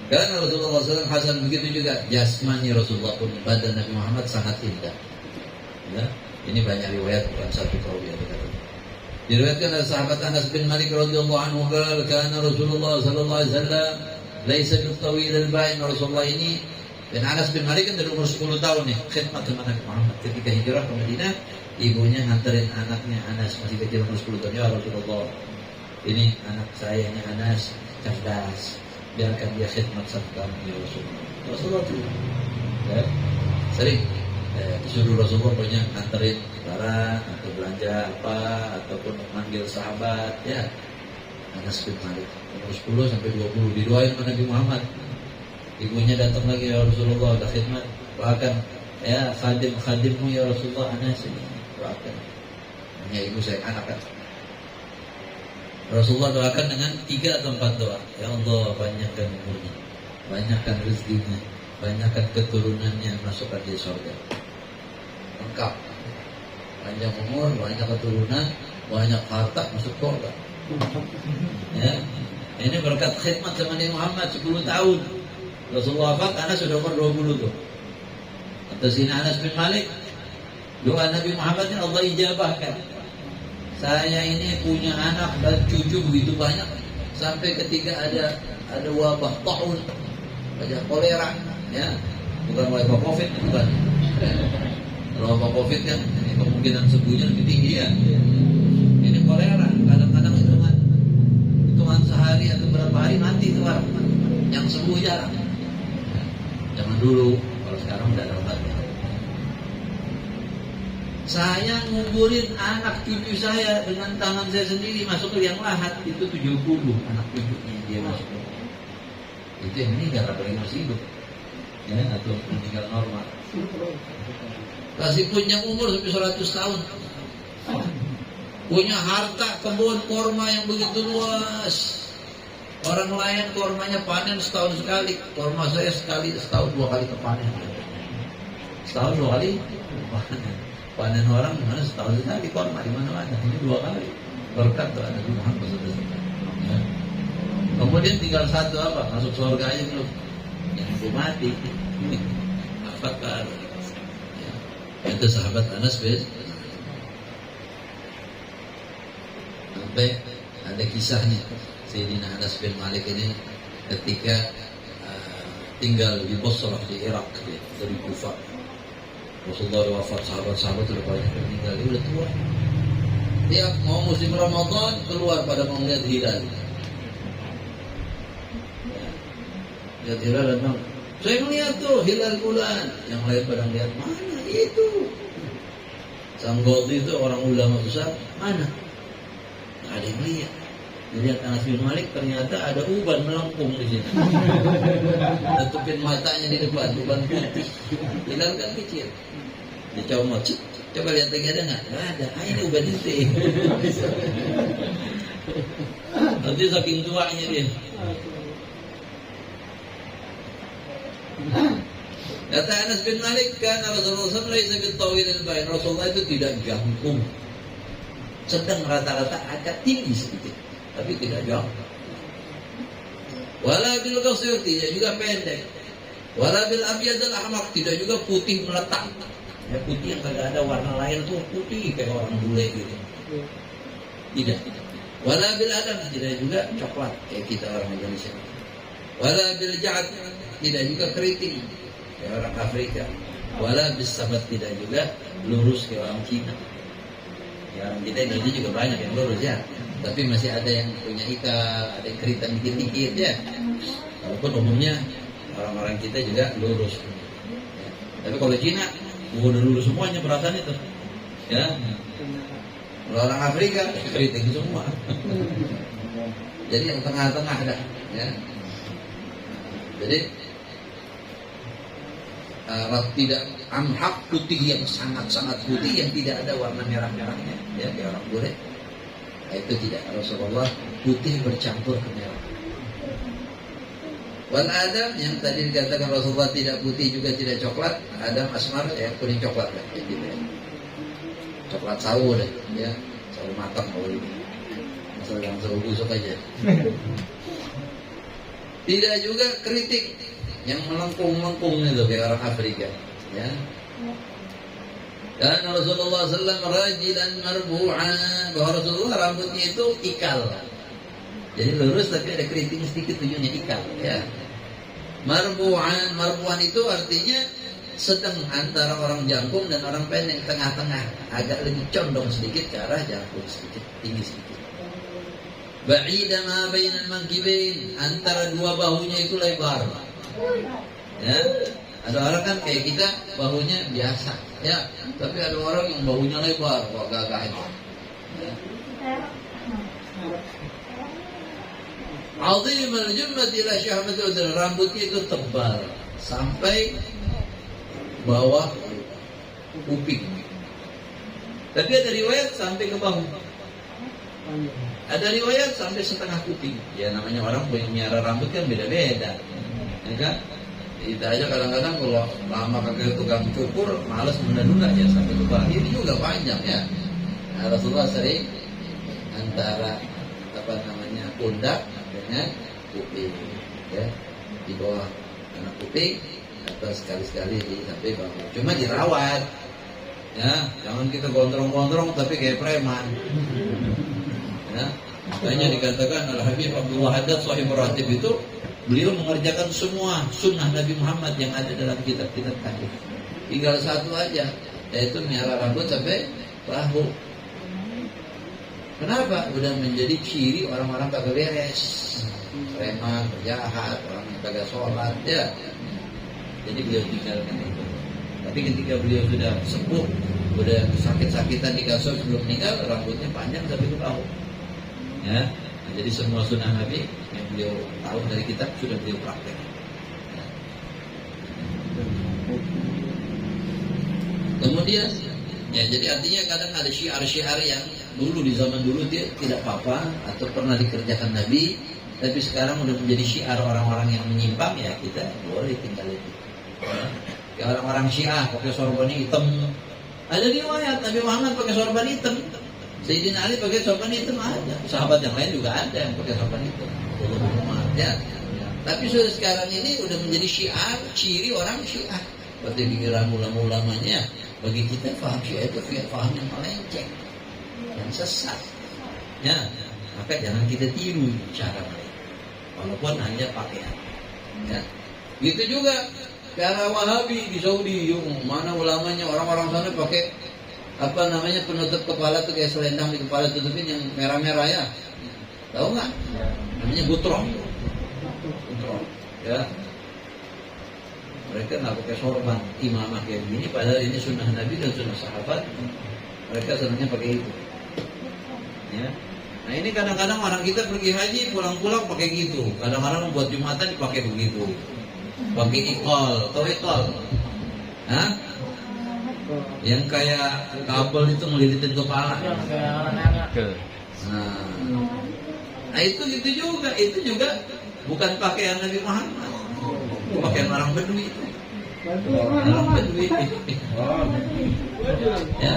Karena Rasulullah SAW hasan begitu juga jasmani Rasulullah pun, badan Nabi Muhammad sangat indah. Ya, ini banyak riwayat, bukan satu rawi yang dikatakan. Diriwayatkan oleh sahabat Anas bin Malik radhiyallahu anhu, karena Rasulullah sallallahu alaihi wasallam laisa bil-tawil al-ba'in. Rasulullah ini, dan Anas bin Malik kan dari umur 10 tahun nih khidmat sama Nabi Muhammad. Ketika hijrah ke Madinah, ibunya nganterin anaknya Anas masih kecil umur 10 tahun. Ya Rasulullah, ini anak saya ini Anas cerdas, biarkan dia khidmat sama kamu ya Rasulullah. Rasulullah tuh ya, sering disuruh Rasulullah punya nganterin barang atau belanja apa ataupun memanggil sahabat. Ya, Anas bin Malik umur 10 sampai 20 didoain sama Nabi Muhammad. Ibunya datang lagi, ya Rasulullah udah khidmat, doakan ya khadimmu ya Rasulullah Anas ini, doakan. Hanya ibu saya anak kan. Rasulullah doakan dengan 3 atau 4 doa. Ya Allah, banyakkan umurnya, banyakkan rezekinya, banyakkan keturunannya, masukkan di surga. Lengkap, panjang umur, banyak keturunan, banyak harta, masuk surga. Ya, ini berkat khidmat sama Nabi Muhammad 10 tahun. Rasulullah wafat, Anas sudah umur 20 tuh. Atas ini Anas bin Malik, doa Nabi Muhammad ini Allah ijabahkan. Saya ini punya anak dan cucu begitu banyak, sampai ketika ada wabah taun, ada kolera, ya, bukan wabah COVID, bukan. Kalau wabah COVID kan ini kemungkinan sembuhnya lebih tinggi ya. Ini kolera, kadang-kadang hitungan sehari atau berapa hari mati tuh orang. Yang sembuh jarang. Zaman dulu, kalau sekarang udah ada obatnya. Saya nguburin anak cucu saya dengan tangan saya sendiri, masuk ke liang lahat, itu 70 anak cucunya dia masuk. Itu yang meninggal, apalagi masih hidup, ya, atau meninggal normal. Kasih punya umur sampai 100 tahun, punya harta kebun korma yang begitu luas. Orang lain kormanya panen setahun sekali, korma saya setahun 2 kali kepanen. Setahun 2 kali panen. Panen orang mana setahun sekali, korma di mana-mana. Ini 2 kali. Berkat tuh Nabi Muhammad SAW. Ya. Kemudian tinggal satu apa? Masuk surga aja belum. Yang belum mati. Apakah? Ya. Itu sahabat Anas bin. Sampai ada kisahnya. Sayyidina Anas bin Malik ini ketika tinggal di Basrah di Irak, dari Kufah. Rasulullah wafat, sahabat-sahabat sudah banyak meninggal, dia udah tua. Tiap mau musim Ramadan keluar pada mau melihat hilal. Lihat hilal dan bang, saya melihat tuh hilal bulan. Yang lain pada melihat, mana itu? Sanggoti itu orang ulama besar, mana? Nggak ada yang lihat. Dilihat Anas bin Malik, ternyata ada uban melengkung di sini. Tutupin matanya di depan, uban putih. Hilal kan kecil. Dia comot, coba lihat lagi ada nggak? Nggak ada. Ini uban itu. Nanti saking tuanya dia. Kata Anas bin Malik, kan Rasulullah SAW Rasulullah itu tidak jangkung, sedang rata-rata agak tinggi sedikit, tapi tidak jauh. Wala bil qasir, tidak juga pendek. Wala bil abyad al ahmaq, tidak juga putih meletak. Ya, putih yang kagak ada warna lain tuh putih kayak orang bule gitu. Tidak. Wala bil adam, tidak juga coklat kayak kita orang Indonesia. Wala bil ja'ad, tidak juga keriting kayak orang Afrika. Wala bis sabat, tidak juga lurus kayak orang Cina. Ya, orang kita Indonesia juga banyak yang lurus ya. Tapi masih ada yang punya ikal, ada yang keriting dikit-dikit ya. Walaupun umumnya orang-orang kita juga lurus. Ya. Tapi kalau Cina, udah lurus semuanya perasaan itu. Ya. Kalau orang Afrika, keriting semua. Jadi yang tengah-tengah ada. Ya. Jadi tidak amhaq, putih yang sangat-sangat putih yang tidak ada warna merah-merahnya, ya kayak orang bule. Nah, itu tidak. Rasulullah putih bercampur ke merah. Wal adam yang tadi dikatakan Rasulullah tidak putih juga tidak coklat, adam asmar ya kuning coklat lah, ya, gitu ya. Coklat sawo deh, ya sawo matang boleh. Asal yang sawo busuk aja. Tidak juga keriting yang melengkung-melengkung itu kayak orang Afrika, ya. Dan Rasulullah SAW rajilan marbu'an, bahwa Rasulullah rambutnya itu ikal. Jadi lurus tapi ada keriting sedikit, tujuannya ikal, ya. Marbu'an itu artinya sedang antara orang jangkung dan orang pendek, tengah-tengah, agak lebih condong sedikit ke arah jangkung sedikit, tinggi sedikit. Ba'ida ma bainal mankibain, antara dua bahunya itu lebar. Ya, ada orang kan kayak kita bahunya biasa, ya, tapi ada orang yang bahunya lebar, kok gagah itu. Ya. Azimul jummati ila syahmatul udhun, rambutnya itu tebal sampai bawah kuping. Tapi ada riwayat sampai ke bahu. Ada riwayat sampai setengah kuping. Ya namanya orang punya miara rambut kan beda-beda. Ya kan? Kita aja kadang-kadang kalau lama pakai tukang cukur, malas menunda ya sampai ke bahu. Ini juga panjang ya. Nah, Rasulullah sering antara pundak dengan kuping, ya, di bawah anak kuping atau sekali-sekali di sampai bahu. Cuma dirawat, ya, jangan kita gondrong-gondrong tapi kayak preman. Ya, makanya dikatakan Al-Habib Abdullah Haddad Shahibur Ratib itu beliau mengerjakan semua sunnah Nabi Muhammad yang ada dalam kitab-kitab hadis. Tinggal satu aja, yaitu miara rambut sampai bahu. Kenapa? Udah menjadi ciri orang-orang kagak beres, preman, penjahat, orang yang kagak sholat, ya. Jadi beliau tinggalkan itu. Tapi ketika beliau sudah sepuh, udah sakit-sakitan di kasur sebelum meninggal, rambutnya panjang sampai ke bahu. Ya, nah, jadi semua sunnah Nabi yang beliau tahu dari kitab sudah beliau praktekkan. Ya. Kemudian, ya jadi artinya kadang ada syiar-syiar yang dulu di zaman dulu dia tidak apa-apa atau pernah dikerjakan Nabi, tapi sekarang udah menjadi syiar orang-orang yang menyimpang, ya kita boleh tinggal itu. Ya. Kayak orang-orang Syiah pakai sorban hitam. Ada riwayat Nabi Muhammad pakai sorban hitam. Sayyidina Ali pakai sorban hitam ada. Sahabat yang lain juga ada yang pakai sorban hitam. Ya. Tapi sudah sekarang ini udah menjadi syiar, ciri orang Syiah. Seperti pikiran ulama-ulamanya. Bagi kita faham Syiah itu faham yang melenceng, yang sesat. Ya, maka jangan kita tiru cara mereka. Walaupun hanya pakaian. Ya. Gitu juga cara Wahabi di Saudi, mana ulamanya orang-orang sana pakai penutup kepala tuh kayak selendang di kepala tutupin yang merah-merah ya. Tahu nggak? Namanya gutroh. Gutroh. Ya. Mereka nggak pakai sorban imamah kayak gini, padahal ini sunnah Nabi dan sunnah sahabat. Mereka senangnya pakai itu. Ya. Nah ini kadang-kadang orang kita pergi haji pulang-pulang pakai gitu. Kadang-kadang buat Jumatan dipakai begitu. Pakai ikol, tahu ikol? Hah? Yang kayak kabel itu ngelilitin kepala. Nah itu gitu juga, itu juga bukan pakaian Nabi Muhammad, pakaian orang Bedui itu. Orang Bedui. Ya,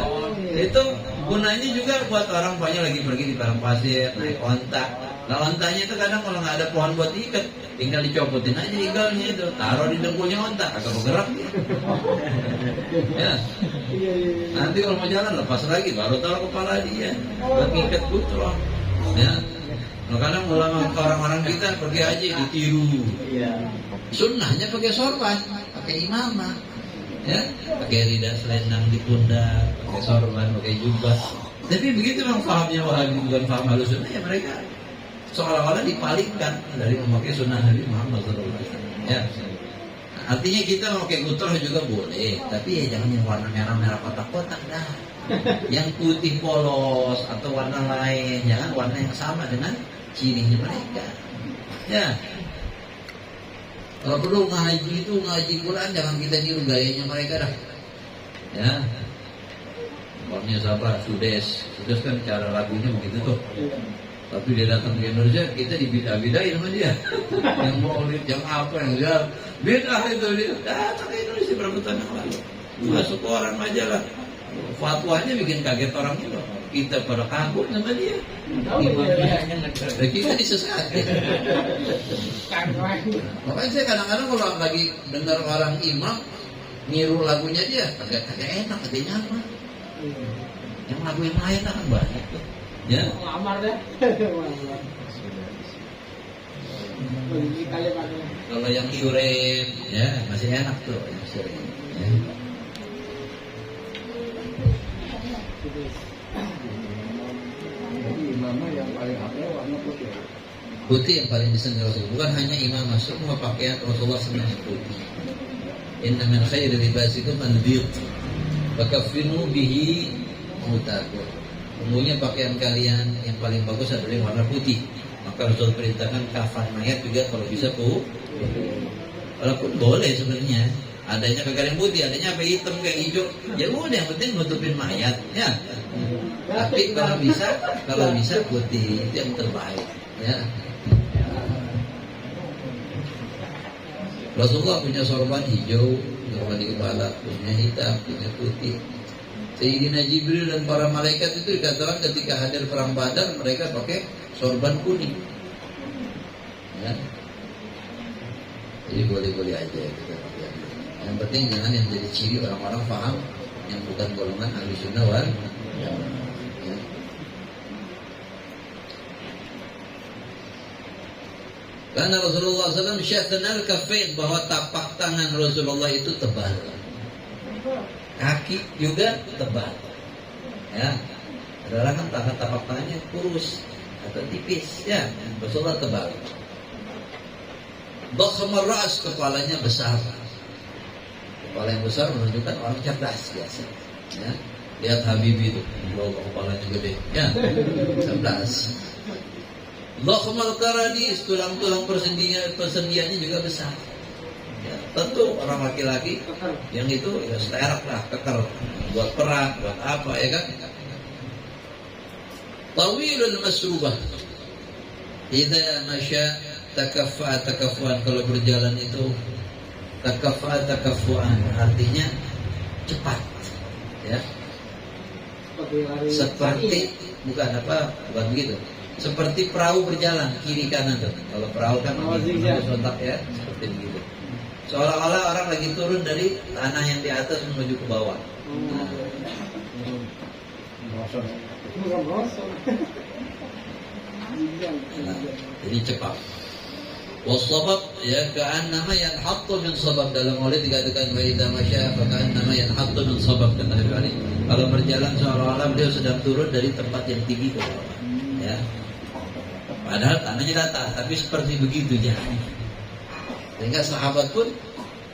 itu gunanya juga buat orang banyak lagi pergi di padang pasir naik onta. Nah ontanya itu kadang kalau nggak ada pohon buat diikat, tinggal dicopotin aja igalnya itu, taruh di dengkulnya onta, agak bergerak dia. Ya. Nanti kalau mau jalan lepas lagi, baru taruh kepala dia, buat ngikat gutroh. Ya. Nah, kadang ulama orang-orang kita pergi haji ditiru. Sunnahnya pakai sorban, pakai imamah, ya, pakai rida selendang di pundak, pakai sorban, pakai jubah. Tapi begitu memang fahamnya Wahabi bukan faham Ahlussunnah, ya mereka seolah-olah dipalingkan dari memakai sunnah Nabi Muhammad SAW. Ya. Artinya kita memakai gutroh juga boleh, tapi ya jangan yang warna merah-merah kotak-kotak dah. Yang putih polos atau warna lain, jangan warna yang sama dengan cirinya mereka. Ya. Kalau perlu ngaji itu ngaji Quran, jangan kita niru gayanya mereka dah. Ya. Umpamanya siapa? Sudes kan cara lagunya begitu tuh. Tapi dia datang ke Indonesia, kita dibidah-bidahin sama dia. Yang maulid, yang apa, yang dia bidah itu dia. Datang ke Indonesia berapa tahun yang lalu. Masuk ke orang majalah. Fatwanya bikin kaget orang itu. Kita pada kagum sama dia. Kita disesatkan. Makanya saya kadang-kadang kalau lagi dengar orang imam niru lagunya dia, kagak enak, kagak nyaman. Yang lagu yang lain kan banyak tuh. Ya. Lamar deh. Kalau yang syurem, ya masih enak tuh yang syurem. Ya. Imamnya yang paling apel warna putih. Putih yang paling disenangi Rasul. Bukan hanya imam, semua pakaian Rasulullah senang putih. Inna min khairi libasikum al-bid. Fakafinu bihi mautakum. Umumnya pakaian kalian yang paling bagus adalah yang warna putih. Maka Rasul perintahkan kafan mayat juga kalau bisa putih. Walaupun boleh sebenarnya. Adanya kagak yang putih, adanya apa hitam kayak hijau. Ya udah, yang penting nutupin mayat, ya. Tapi kalau bisa putih itu yang terbaik, ya. Rasulullah punya sorban hijau, sorban di kepala, punya hitam, punya putih. Sayyidina Jibril dan para malaikat itu dikatakan ketika hadir perang Badar mereka pakai sorban kuning. Ya. Jadi boleh-boleh aja kita pakai. Yang penting jangan yang jadi ciri orang-orang paham yang bukan golongan ahli sunnah wal jamaah. Ya. Karena Rasulullah SAW syathanal kafain, bahwa tapak tangan Rasulullah itu tebal, kaki juga tebal. Ya, adalah kan tapak tangannya kurus atau tipis. Ya, Rasulullah tebal. Bakhamar ras, kepalanya besar. Kepala yang besar menunjukkan orang cerdas biasa. Ya. Lihat Habibie itu, bawa kepalanya gede. Ya, cerdas. Dhakhmal karadis, tulang-tulang persendiannya juga besar. Ya, tentu orang laki-laki yang itu ya sterak lah, kekar buat perang, buat apa ya kan? Tawilul masrubah. Idza masya takaffuan, kalau berjalan itu takaffuan artinya cepat. Ya. Seperti bukan begitu. Seperti perahu berjalan kiri kanan tuh. Kalau perahu kan sontak ya, seperti begitu. Seolah-olah orang lagi turun dari tanah yang di atas menuju ke bawah. Nah, jadi cepat. Wasabab ya ka'annama yanhattu min sabab, dalam maulid dikatakan wa idza masya fa ka'annama yanhattu min sabab, kata kali. Kalau berjalan seolah-olah beliau sedang turun dari tempat yang tinggi ke bawah. Ya. Padahal tanahnya datar, tapi seperti begitu jalan. Sehingga sahabat pun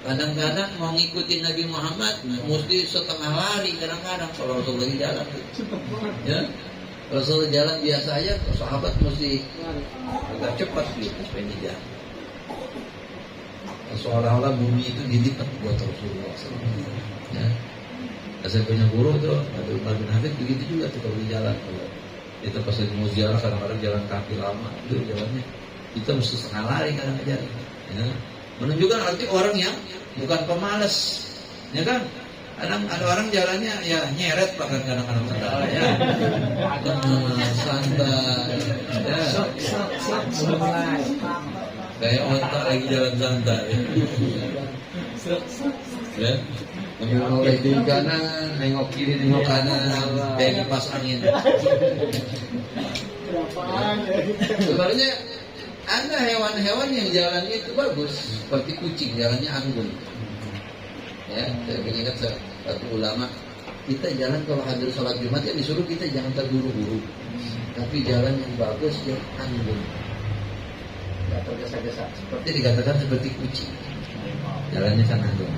kadang-kadang mau ngikutin Nabi Muhammad mesti setengah lari kadang-kadang kalau Rasul lagi jalan. Ya. Rasul jalan biasa aja, sahabat mesti agak cepat gitu supaya dia jalan. Seolah-olah bumi itu dilipat buat Rasulullah SAW. Ya. Saya punya guru tuh, Abdul bin Habib begitu juga tuh kalau di jalan. Kalau kita pas lagi mau ziarah kadang-kadang jalan kaki lama, itu jalannya kita mesti setengah lari kadang-kadang. Ya. Menunjukkan arti orang yang bukan pemalas, ya kan? Kadang ada orang jalannya ya nyeret bahkan kadang-kadang sendal ya. Santai. Ya. Kayak otak lagi jalan santai. Ya. Menoleh di kanan, nengok kiri, nengok kanan, kayak kipas angin. Sebenarnya ada hewan-hewan yang jalannya itu bagus, seperti kucing, jalannya anggun. Ya, saya ingat satu ulama, kita jalan kalau hadir sholat Jumat ya disuruh kita jangan terburu-buru, tapi jalan yang bagus yang anggun, nggak tergesa-gesa. Seperti dikatakan seperti kucing, jalannya kan anggun.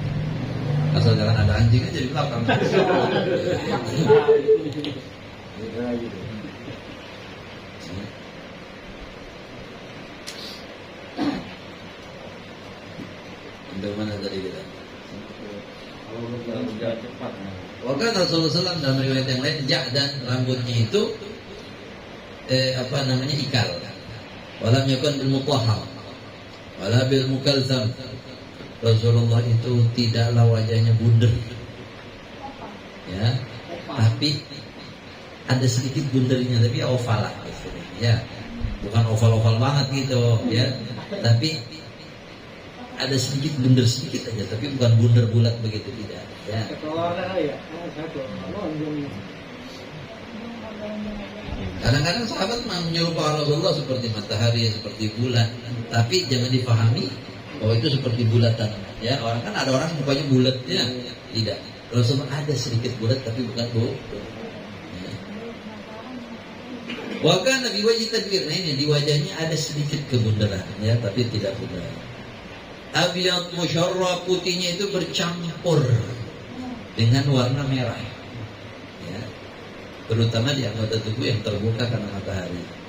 Asal jangan ada anjing aja di belakang. Sampai mana tadi kita? Kalau berjalan cepat. Bahkan Rasulullah SAW dalam riwayat yang lain, dan rambutnya itu ikal. Walam yakun bil mutahhar wala bil mukalzam. Rasulullah itu tidaklah wajahnya bundar, ya, tapi ada sedikit bundernya, tapi oval lah, ya, bukan oval-oval banget gitu, ya, tapi ada sedikit bundar sedikit aja, tapi bukan bundar bulat begitu, tidak, ya. Kadang-kadang sahabat menyerupakan Rasulullah seperti matahari, seperti bulan, tapi jangan dipahami bahwa itu seperti bulatan. Ya, orang kan ada orang mukanya bulat, ya, tidak. Rasulullah ada sedikit bulat, tapi bukan bulat. Ya. Bahkan Nabi wajib tadbir, nah ini di wajahnya ada sedikit kebundaran, ya, tapi tidak bundar. Abyad musyarrah, putihnya itu bercampur dengan warna merah. Ya. Terutama di anggota tubuh yang terbuka karena matahari.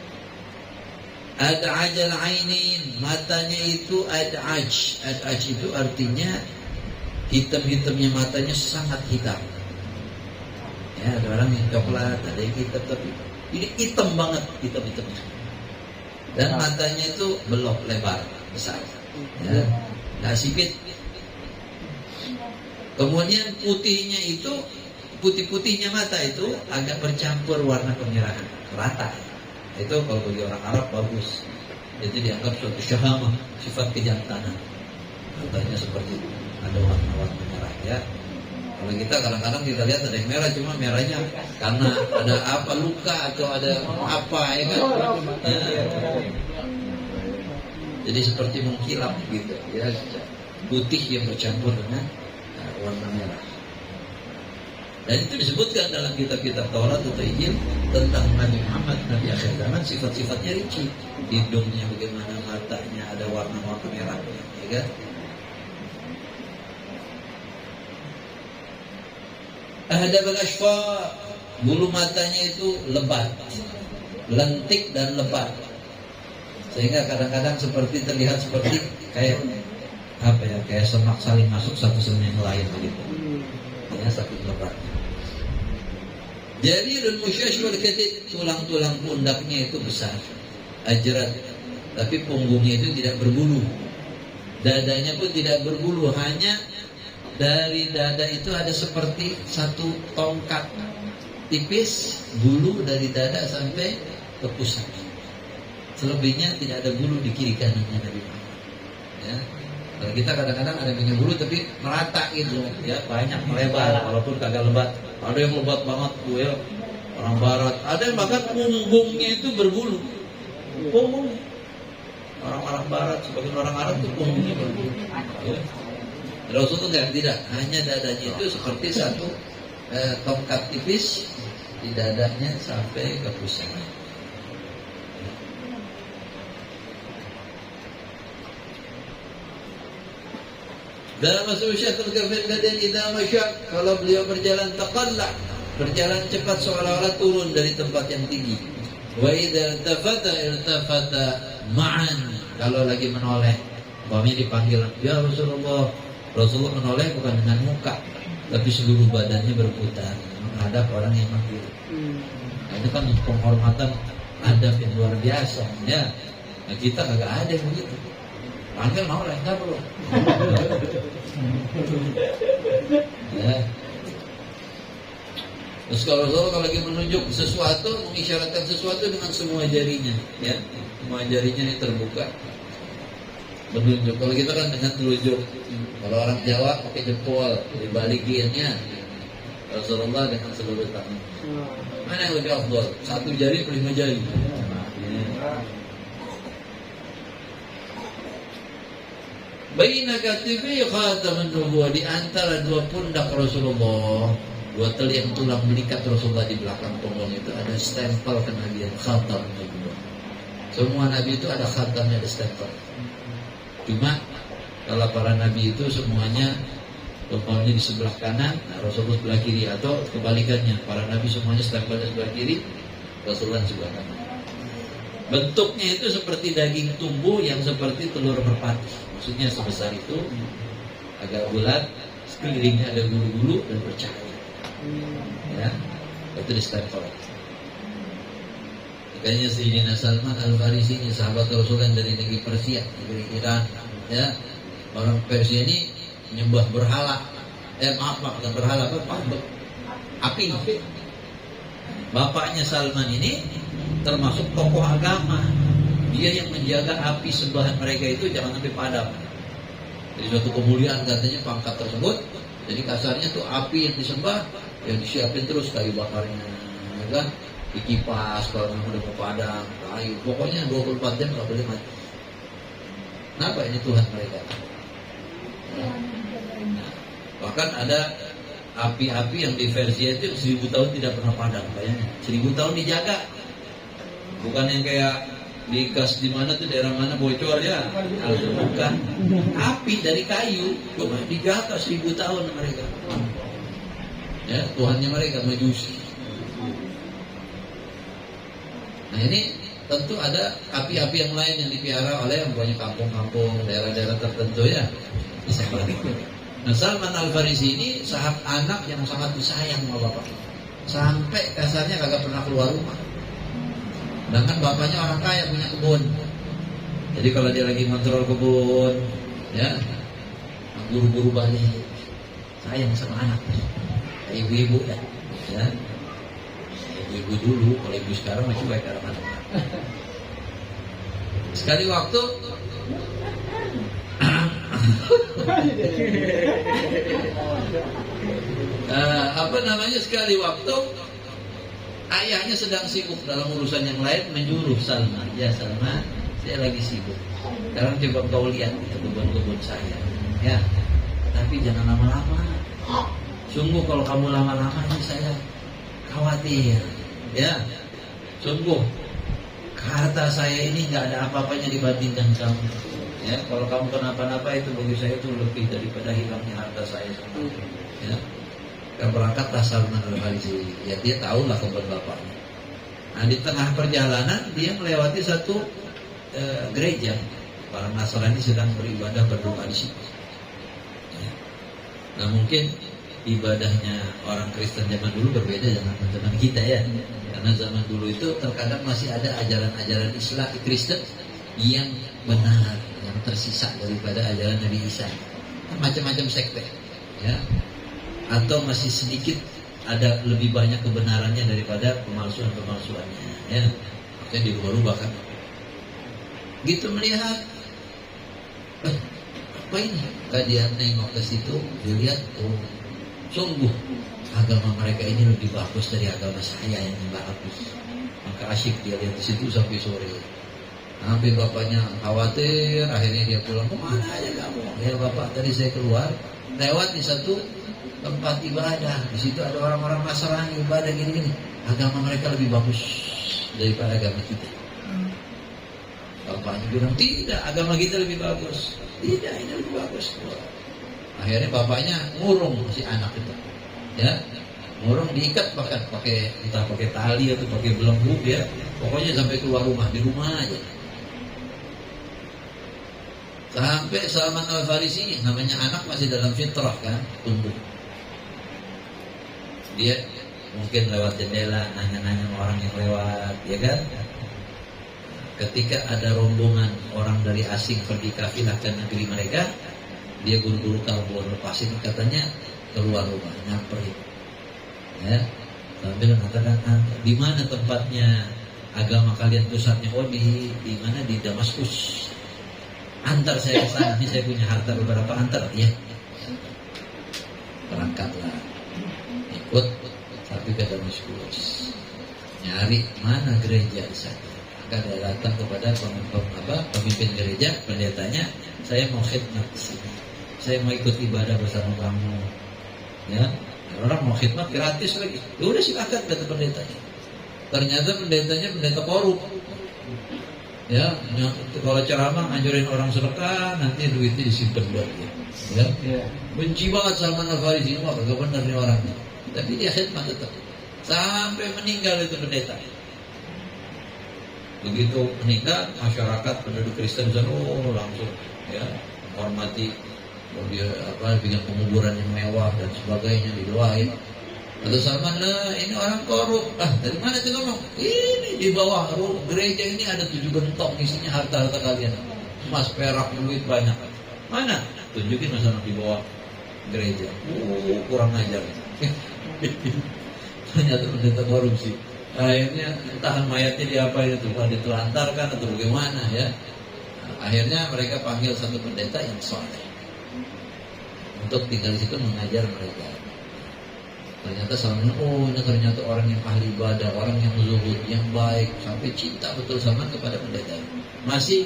Ad'ajal ainin, matanya itu ad'aj. Ad'aj itu artinya hitam-hitamnya matanya sangat hitam. Ya, ada orang yang coklat, ada yang hitam, tapi ini hitam banget, hitam-hitamnya. Dan matanya itu belok lebar, besar. Ya, nggak sipit. Kemudian putihnya itu, putih-putihnya mata itu agak bercampur warna kemerahan, rata. Itu kalau bagi orang Arab bagus. Itu dianggap suatu syahamah, sifat kejantanan. Matanya seperti itu, ada warna-warna merah, ya. Kalau kita kadang-kadang kita lihat ada yang merah, cuma merahnya karena ada apa, luka atau ada apa, ya kan? Ya. Jadi seperti mengkilap gitu, ya, putih yang bercampur dengan warna merah. Dan itu disebutkan dalam kitab-kitab Taurat atau Injil tentang Nabi Muhammad, Nabi akhir zaman, sifat-sifatnya rinci. Hidungnya bagaimana, matanya ada warna-warna merahnya, ya kan? Ahadab al-ashfa, bulu matanya itu lebat, lentik dan lebat, sehingga kadang-kadang seperti terlihat seperti kayak apa ya, kayak semak saling masuk satu sama yang lain begitu. Ya, sakit lebat. Jarirul musyash wal katid, tulang-tulang pundaknya itu besar, ajrat, tapi punggungnya itu tidak berbulu. Dadanya pun tidak berbulu, hanya dari dada itu ada seperti satu tongkat tipis bulu dari dada sampai ke pusat. Selebihnya tidak ada bulu di kiri kanannya Nabi Muhammad. Ya. Kalau kita kadang-kadang ada yang bulu tapi merata gitu, ya, banyak melebar walaupun kagak lebat. Ada yang lebat banget tuh, ya, orang barat. Ada yang bahkan punggungnya itu berbulu. Punggung orang barat, sebagian orang Arab tuh punggungnya berbulu. Ya. Rasulullah tidak, hanya dadanya itu seperti satu tongkat tipis di dadanya sampai ke pusat. Dalam masa syatul kafir dan idza masya, kalau beliau berjalan taqalla, berjalan cepat seolah-olah turun dari tempat yang tinggi. Wa idza iltafata ma'an, kalau lagi menoleh, umpamanya dipanggil, ya Rasulullah. Rasulullah menoleh bukan dengan muka, tapi seluruh badannya berputar menghadap orang yang manggil. Nah, itu kan penghormatan adab yang luar biasa, ya. Nah, kita kagak ada yang begitu. Panggil noleh, enggak perlu. Ya. Terus kalau Rasulullah kalau lagi menunjuk sesuatu, mengisyaratkan sesuatu dengan semua jarinya, ya, semua jarinya ini terbuka, menunjuk. Kalau kita kan dengan telunjuk. Kalau orang Jawa pakai jempol, dibalikinnya. Rasulullah dengan seluruh tangan. Mana yang lebih afdal? 1 jari atau 5 jari? Baina katifi khatamun nubuwah, di antara 2 pundak Rasulullah, 2 teliang tulang belikat Rasulullah di belakang punggung itu ada stempel kenabian, khatam nubuwah. Semua nabi itu ada khatamnya, ada stempel. Cuma kalau para nabi itu semuanya umpamanya di sebelah kanan, nah Rasulullah sebelah kiri, atau kebalikannya, para nabi semuanya stempelnya sebelah kiri, Rasulullah sebelah kanan. Bentuknya itu seperti daging tumbuh yang seperti telur merpati, maksudnya sebesar itu, agak bulat, sekelilingnya ada bulu-bulu dan bercahaya. Ya, itu distempel. Makanya Sayyidina Salman Al-Farisi ini sahabat Rasulullah dari negeri Persia, negeri Iran. Ya, orang Persia ini menyembah berhala. Bukan berhala, api. Bapaknya Salman ini termasuk tokoh agama. Dia yang menjaga api sembahan mereka itu jangan sampai padam. Jadi suatu kemuliaan katanya pangkat tersebut. Jadi kasarnya tuh api yang disembah, yang disiapin terus kayu bakarnya, ya kan? Dikipas kalau memang udah mau padam, kayu. Pokoknya 24 jam nggak boleh mati. Kenapa ini Tuhan mereka? Nah, bahkan ada api-api yang di Persia itu 1000 tahun tidak pernah padam, bayangin. 1000 tahun dijaga. Bukan yang kayak dikas di mana tuh daerah mana bocor ya, bukan. Api dari kayu, cuma dijaga 1000 tahun mereka. Ya, Tuhannya mereka Majusi. Nah ini tentu ada api-api yang lain yang dipelihara oleh yang punya kampung-kampung, daerah-daerah tertentu ya. Nah Salman Al-Farisi ini sahabat anak yang sangat disayang sama bapak. Sampai kasarnya kagak pernah keluar rumah. Sedangkan bapaknya orang kaya punya kebun. Jadi kalau dia lagi kontrol kebun, ya, buru-buru balik, sayang sama anak. Ibu-ibu ya. Ibu dulu, kalau ibu sekarang masih baik anak. Sekali waktu sekali waktu ayahnya sedang sibuk dalam urusan yang lain, menyuruh Salman, ya Salman, saya lagi sibuk. Sekarang coba kau lihat itu kebun-kebun saya, ya. Tapi jangan lama-lama. Sungguh kalau kamu lama-lama ini saya khawatir, ya. Sungguh harta saya ini nggak ada apa-apanya dibandingkan kamu. Ya, kalau kamu kenapa-napa itu bagi saya itu lebih daripada hilangnya harta saya sama. Ya. Berangkatlah Salman Al-Farisi. Ya dia tahulah kebun bapaknya. Nah di tengah perjalanan dia melewati satu gereja. Para Nasrani sedang beribadah berdoa di situ. Ya. Nah mungkin ibadahnya orang Kristen zaman dulu berbeda dengan zaman kita ya. Karena zaman dulu itu terkadang masih ada ajaran-ajaran Islam Kristen yang benar, yang tersisa daripada ajaran Nabi Isa. Macam-macam sekte, ya. Atau masih sedikit ada lebih banyak kebenarannya daripada pemalsuan-pemalsuannya, ya. Makanya dirubah-rubah kan. Gitu melihat, apa ini? Dia nengok ke situ, dilihat, oh, sungguh agama mereka ini lebih bagus dari agama saya yang bagus. Maka asyik dia lihat di situ sampai sore. Sampai bapaknya khawatir, akhirnya dia pulang. Kemana aja kamu? Ya bapak, tadi saya keluar, lewat di satu tempat ibadah. Di situ ada orang-orang Nasrani ibadah gini-gini. Agama mereka lebih bagus daripada agama kita. Bapaknya bilang, tidak, agama kita lebih bagus. Tidak, ini lebih bagus. Akhirnya bapaknya ngurung si anak itu, ya, ngurung diikat bahkan pakai entah pakai tali atau pakai belenggu, ya, pokoknya sampai keluar rumah, di rumah aja. Sampai Salman Al-Farisi, namanya anak masih dalam fitrah kan, tumbuh. Dia mungkin lewat jendela nanya-nanya sama orang yang lewat, ya kan? Ketika ada rombongan orang dari asing pergi kafilah ke negeri mereka, dia buru-buru kabur, lepasin katanya keluar rumah, nyamperin, ya, sambil mengatakan, di mana tempatnya agama kalian pusatnya? Oh di mana? Di Damaskus. Antar saya ke sana, ini saya punya harta beberapa, antar, ya. Berangkatlah, ikut sampai ke Damaskus, nyari mana gereja di sana. Maka dia datang kepada pemimpin gereja, pendetanya, saya mau khidmat di sini. Saya mau ikut ibadah bersama kamu, ya. Orang mau khidmat gratis lagi. Ya udah silakan, kata pendetanya. Ternyata pendetanya pendeta korup, ya. Kalau ceramah anjurin orang sedekah, nanti duitnya disimpan buat dia, ya. Benci banget Salman Al-Farisi, wah gak benar nih orangnya. Tapi dia khidmat tetap sampai meninggal itu pendeta. Begitu meninggal, masyarakat penduduk Kristen langsung, ya, menghormati kalau dia bikin penguburan yang mewah dan sebagainya, didoain. Kata Salman, lah ini orang korup. Dari mana itu ngomong? Ini di bawah gereja ini ada 7 gentong isinya harta-harta kalian, emas, perak, duit banyak. Mana? Tunjukin masalah di bawah gereja. Kurang ajar. Ternyata pendeta korupsi. Akhirnya entah mayatnya diapain itu, ditelantarkan atau bagaimana ya. Akhirnya mereka panggil satu pendeta yang soleh untuk tinggal di situ mengajar mereka. Ternyata Salman, ini ternyata orang yang ahli ibadah, orang yang zuhud, yang baik, sampai cinta betul Salman kepada pendeta. Masih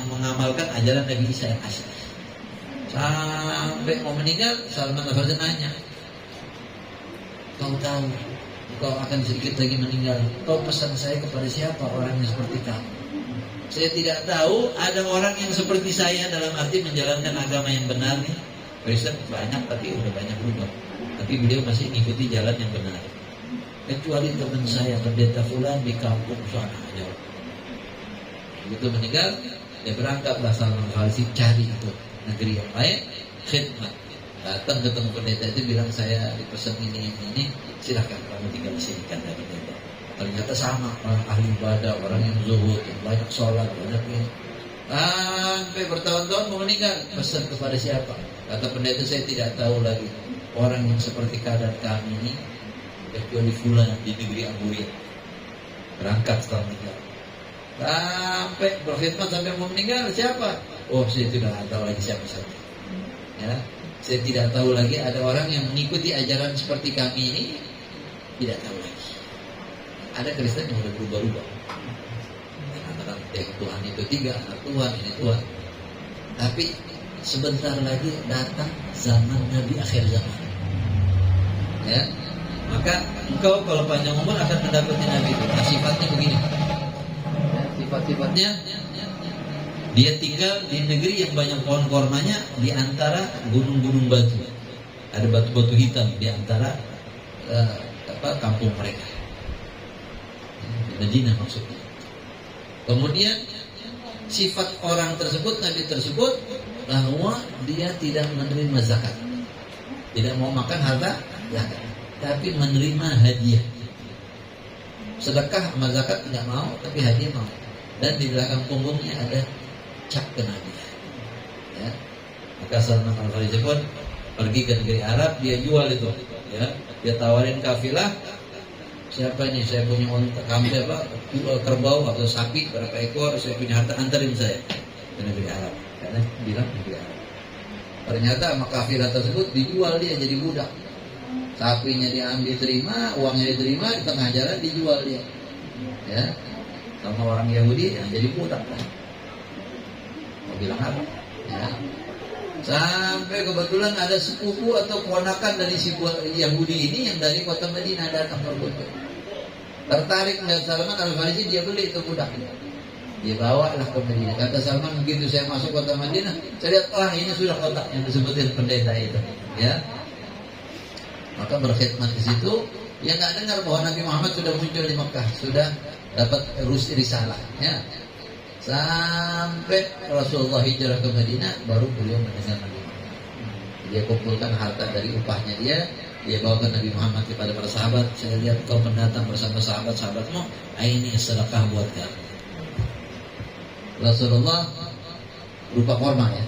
mengamalkan ajaran Nabi Isa yang asli. Sampai mau meninggal, Salman Al-Farisi nanya, kau tahu, kau akan sedikit lagi meninggal. Kau pesan saya kepada siapa orang yang seperti kamu? Saya tidak tahu ada orang yang seperti saya dalam arti menjalankan agama yang benar nih. Kristen banyak tapi udah banyak berubah. Tapi beliau masih mengikuti jalan yang benar. Kecuali teman saya pendeta fulan di kampung sana aja. Begitu meninggal, dia berangkatlah Salman Al-Farisi cari itu negeri yang lain, khidmat. Datang ketemu pendeta itu bilang, saya dipesan ini, silakan kamu tinggal di sini kata pendeta. Ternyata sama, orang ahli ibadah, orang yang zuhud, yang banyak sholat, banyak ini. Sampai bertahun-tahun mau meninggal, pesan kepada siapa? Kata pendeta, saya tidak tahu lagi orang yang seperti keadaan kami ini kecuali fulan di negeri Aburia. Berangkat setelah meninggal. Sampai berkhidmat sampai mau meninggal, siapa? Oh, saya tidak tahu lagi siapa-siapa. Ya, saya tidak tahu lagi ada orang yang mengikuti ajaran seperti kami ini, tidak tahu lagi. Ada Kristen yang sudah berubah-ubah. Mengatakan Tuhan itu 3, anak Tuhan, ini Tuhan. Tapi sebentar lagi datang zaman Nabi akhir zaman. Ya, maka engkau kalau panjang umur akan mendapati Nabi itu. Nah, sifatnya begini. Ya, sifat-sifatnya dia tinggal di negeri yang banyak pohon kormanya di antara gunung-gunung batu. Ada batu-batu hitam di antara kampung mereka. Madinah maksudnya. Kemudian sifat orang tersebut, Nabi tersebut, bahwa dia tidak menerima zakat, tidak mau makan harta zakat, tapi menerima hadiah. Sedekah sama zakat tidak mau, tapi hadiah mau. Dan di belakang punggungnya ada cap kenabian. Ya. Maka Salman Al-Farisi pun pergi ke negeri Arab, dia jual itu. Ya. Dia tawarin kafilah. Siapa ini? Saya punya unta, kambing kerbau atau sapi berapa ekor? Saya punya harta, antarin saya ke negeri Arab. Karena bilang negeri Arab. Ternyata sama kafilah tersebut dijual dia jadi budak. Sapinya diambil terima, uangnya diterima, di tengah jalan dijual dia. Ya, sama orang Yahudi yang jadi budak. Mau bilang apa? Ya. Sampai kebetulan ada sepupu atau keponakan dari si Yahudi ini yang dari kota Madinah datang berbunyi. Tertarik melihat Salman Al-Farisi, dia beli itu budak. Dia bawalah ke Madinah. Kata Salman, begitu saya masuk kota Madinah, saya lihat, ini sudah kota yang disebutin pendeta itu. Ya, maka berkhidmat di situ. Dia nggak dengar bahwa Nabi Muhammad sudah muncul di Mekah, sudah dapat risalah. Ya. Sampai Rasulullah hijrah ke Madinah, baru beliau mendengar Nabi Muhammad. Dia kumpulkan harta dari upahnya dia bawa ke Nabi Muhammad kepada para sahabat. Saya lihat kau pendatang bersama sahabat-sahabatmu, ini sedekah buat kamu. Rasulullah berupa korma ya,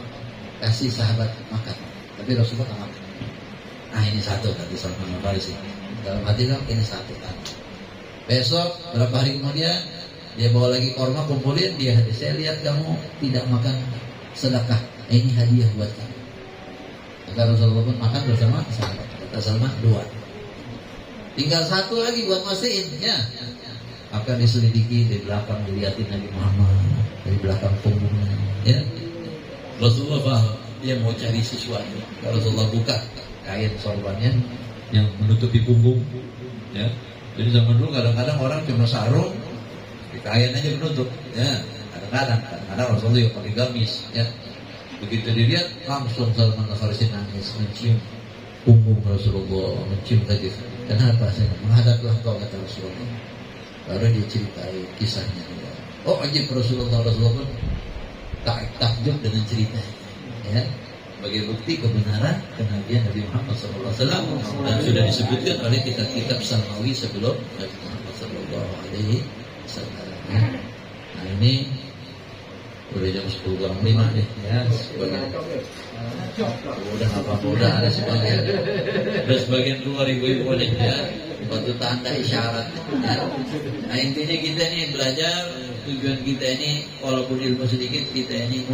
kasih sahabat makan, tapi Rasulullah tak makan. Ini satu kata Salman Al-Farisi. Dalam hati kan ini satu kan. Besok berapa hari kemudian dia bawa lagi korma, kumpulin dia. Saya lihat kamu tidak makan sedekah, ini hadiah buat kamu. Maka Rasulullah pun makan bersama sahabat. Kata Salman 2. Tinggal 1 lagi buat mastiin ya. Maka diselidiki di belakang, dilihatin Nabi Muhammad dari belakang punggungnya. Ya. Rasulullah paham dia mau cari sesuatu. Rasulullah buka kain sorbannya yang menutupi punggung. Ya. Jadi zaman dulu kadang-kadang orang cuma sarung, kain aja menutup, ya. Kadang-kadang Rasulullah pakai gamis, ya. Begitu dilihat langsung Salman Al-Farisi nangis, mencium punggung Rasulullah, mencium tadi. Kenapa saya menghadaplah kau, kata Rasulullah. Baru dia ceritain kisahnya. Oh, ajib Rasulullah pun takjub dengan ceritanya, ya. sebagai bukti kebenaran kenabian Nabi Muhammad SAW dan sudah disebutkan oleh kitab-kitab samawi sebelum Nabi Muhammad SAW. Nah ini udah jam 10:05 deh ya. Udah apa-apa, udah ada sebagian. Udah sebagian keluar ibu-ibu deh ya. Batu tanda isyarat ya. Nah intinya kita ini belajar, tujuan kita ini walaupun ilmu sedikit, kita ini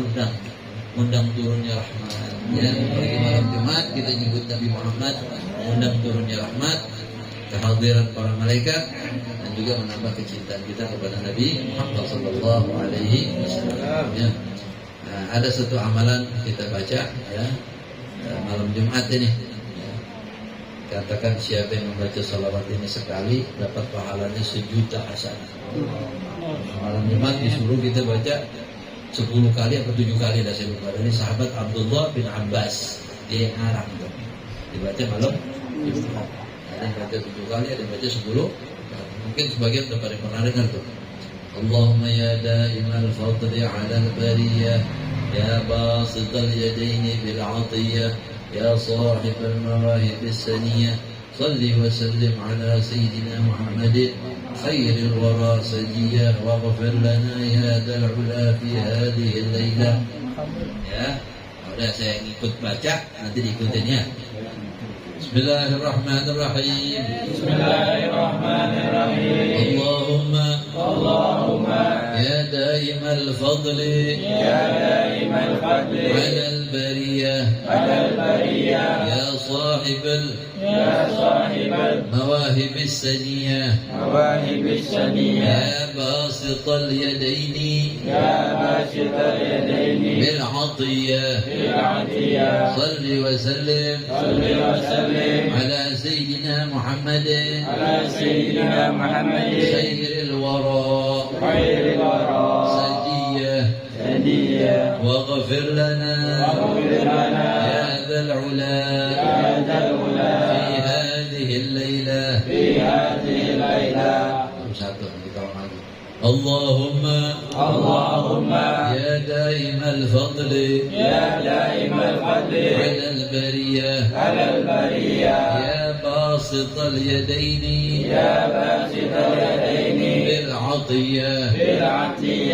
undang turunnya rahmat ya. Apalagi malam Jumat kita nyebut Nabi Muhammad, undang turunnya rahmat, kehadiran para malaikat, dan juga menambah kecintaan kita kepada Nabi Muhammad SAW ya. Nah, ada satu amalan kita baca ya malam Jumat ini ya. Katakan siapa yang membaca salawat ini sekali dapat pahalanya 1.000.000 hasanah. Malam Jumat disuruh kita baca 10 kali atau 7 kali dah saya lupa. Ini sahabat Abdullah bin Abbas, dia yang ngarang tuh. Dibaca malam Jumat. Ada yang baca 7 kali, ada yang baca 10. Mungkin sebagian udah pada pernah dengar tuh. Allahumma ya da'imal fadli 'alal bariyah ya basital yadaini bil 'atiyah ya sahibal mawahibis saniyah salli wa sallim 'ala sayyidina Muhammadin khairil wara sajiyah waghfir lana ya dal 'ula fi hadhihi al-lailah. Ya, udah saya ikut baca, nanti diikutin ya. Bismillahirrahmanirrahim. Bismillahirrahmanirrahim. Allahumma ya daimal fadli 'alal bariyah ya sahibal mawahibis saniyah ya basital yadaini bil 'atiyah salli wa sallim على سيدنا محمد خير الورى سجية واغفر لنا يا ذا العلا في هذه الليلة اللهم يا دائم الفضل على البرية يا باسط اليدين بالعطية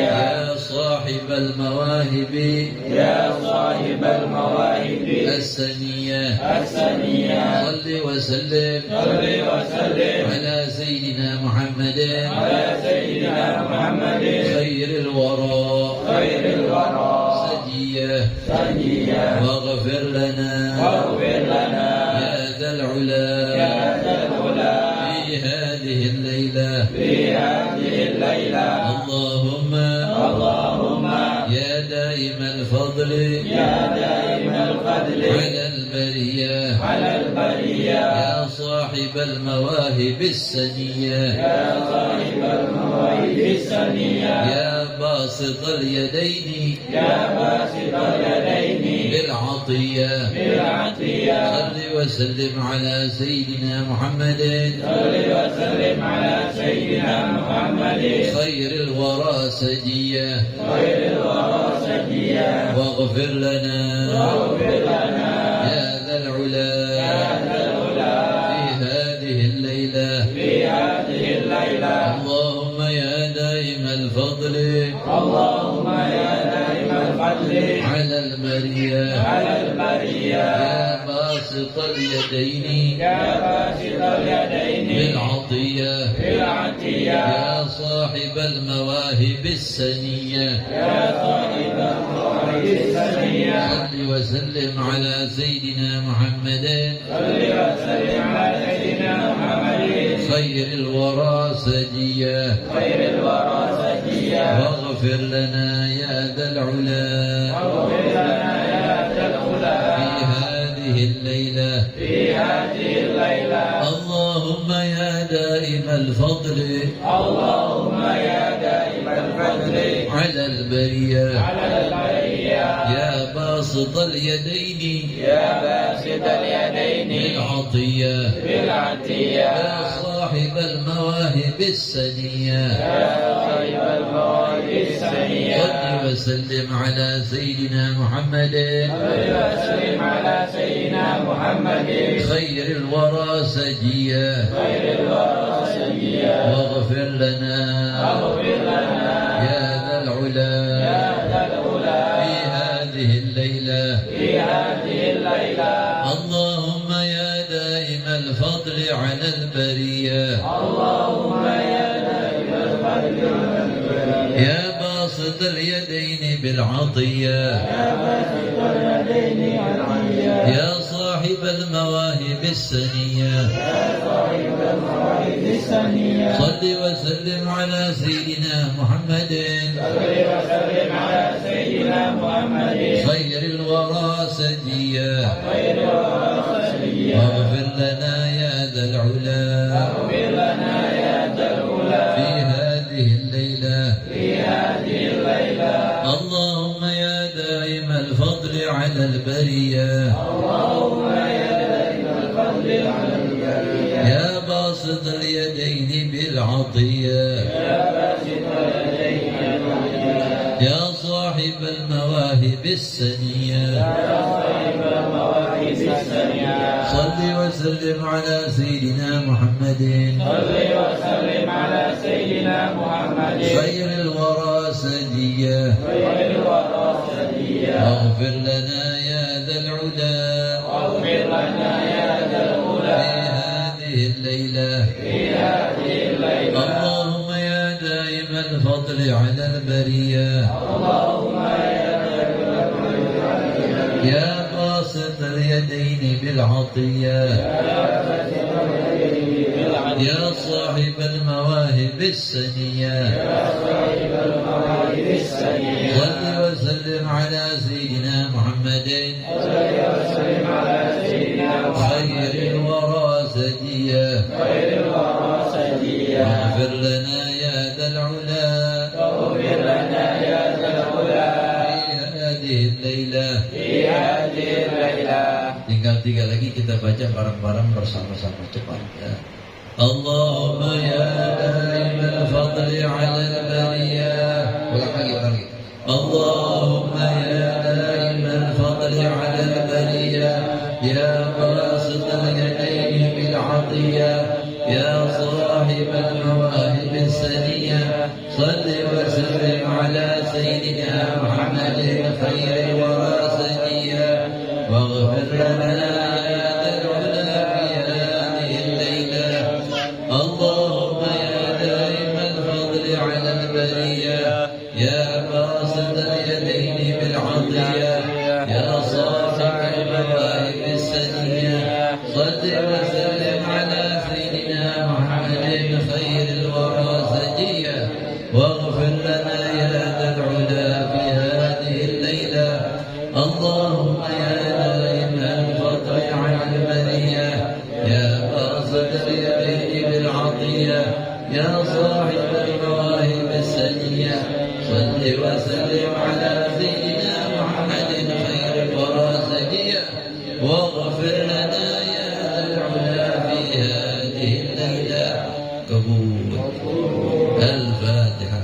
يا صاحب المواهب السنية صل وسلم على سيدنا محمد خير الورى سجية واغفر لنا يا ذا العلا في هذه الليلة اللهم يا دائم الفضل على البرية يا صاحب المواهب السنية يا باسط اليدين بالعطية صل وسلم على سيدنا محمد خير الورى سجية واغفر لنا يا ذا العلا في هذه الليلة اللهم يا دائم الفضل على البرية يا باسط اليدين بالعطية يا صاحب المواهب السنية صل وسلم على سيدنا محمد خير الورى سجية واغفر لنا يا ذا العلا في هذه الليلة اللهم يا دائم الفضل على البرية يا باسط اليدين بالعطية يا صاحب المواهب السنية صل وسلم على سيدنا محمد خير الورى سجيا واغفر لنا يا ذا العلا في هذه الليلة اللهم يا دائم الفضل على البرية يا باسط اليدين بالعطية يا صاحب المواهب السنية صل وسلم على سيدنا محمد خير الورى سجيا واغفر لنا يا ذا العلا في هذه الليلة اللهم يا دائم الفضل على البرية يا باسط اليدين بالعطية يا صاحب المواهب السنية صل وسلم على سيدنا محمد خير الورى سجيا واغفر لنا يا ذا العلا في هذه الليلة اللهم يا دائم الفضل على البرية يا باسط اليدين بالعطية يا صاحب المواهب السنية صل وسلم على سيدنا محمد خير الورى سجيا واغفر لنا يا ذا العلا في هذه الليلة tinggal 3 lagi kita baca bareng-bareng bersama-sama cepat ya. Allahumma ya daimal fadli ala al-bariyah. Ulang lagi. Allahumma ya daimal fadli ala al-bariyah ya basit al-yadayn bil 'atiyah ya sahib al-mawahib as-saniyah salli wa sallim ala sayyidina Muhammadin khairil wara saniyah waghfir lana ya dhal-'ula fi hadhihi al-laylah Allahumma ya daim al-fadli 'ala al-bariyah ya basit al-yadayn bil 'atiyah ya sahib al-mawahib as-saniyah salli wa sallim ala sayyidina Muhammadin khairil wara saniyah واغفر لنا يا ذا العلا في هذه الليلة اللهم يا دائم الفضل على البرية يا باسط اليدين بالعطية يا صاحب المواهب السنية صل وسلم على سيدنا محمد خير الورى سجيا واغفر لنا يا ذا العلا في هذه الليلة قبول الفاتحة.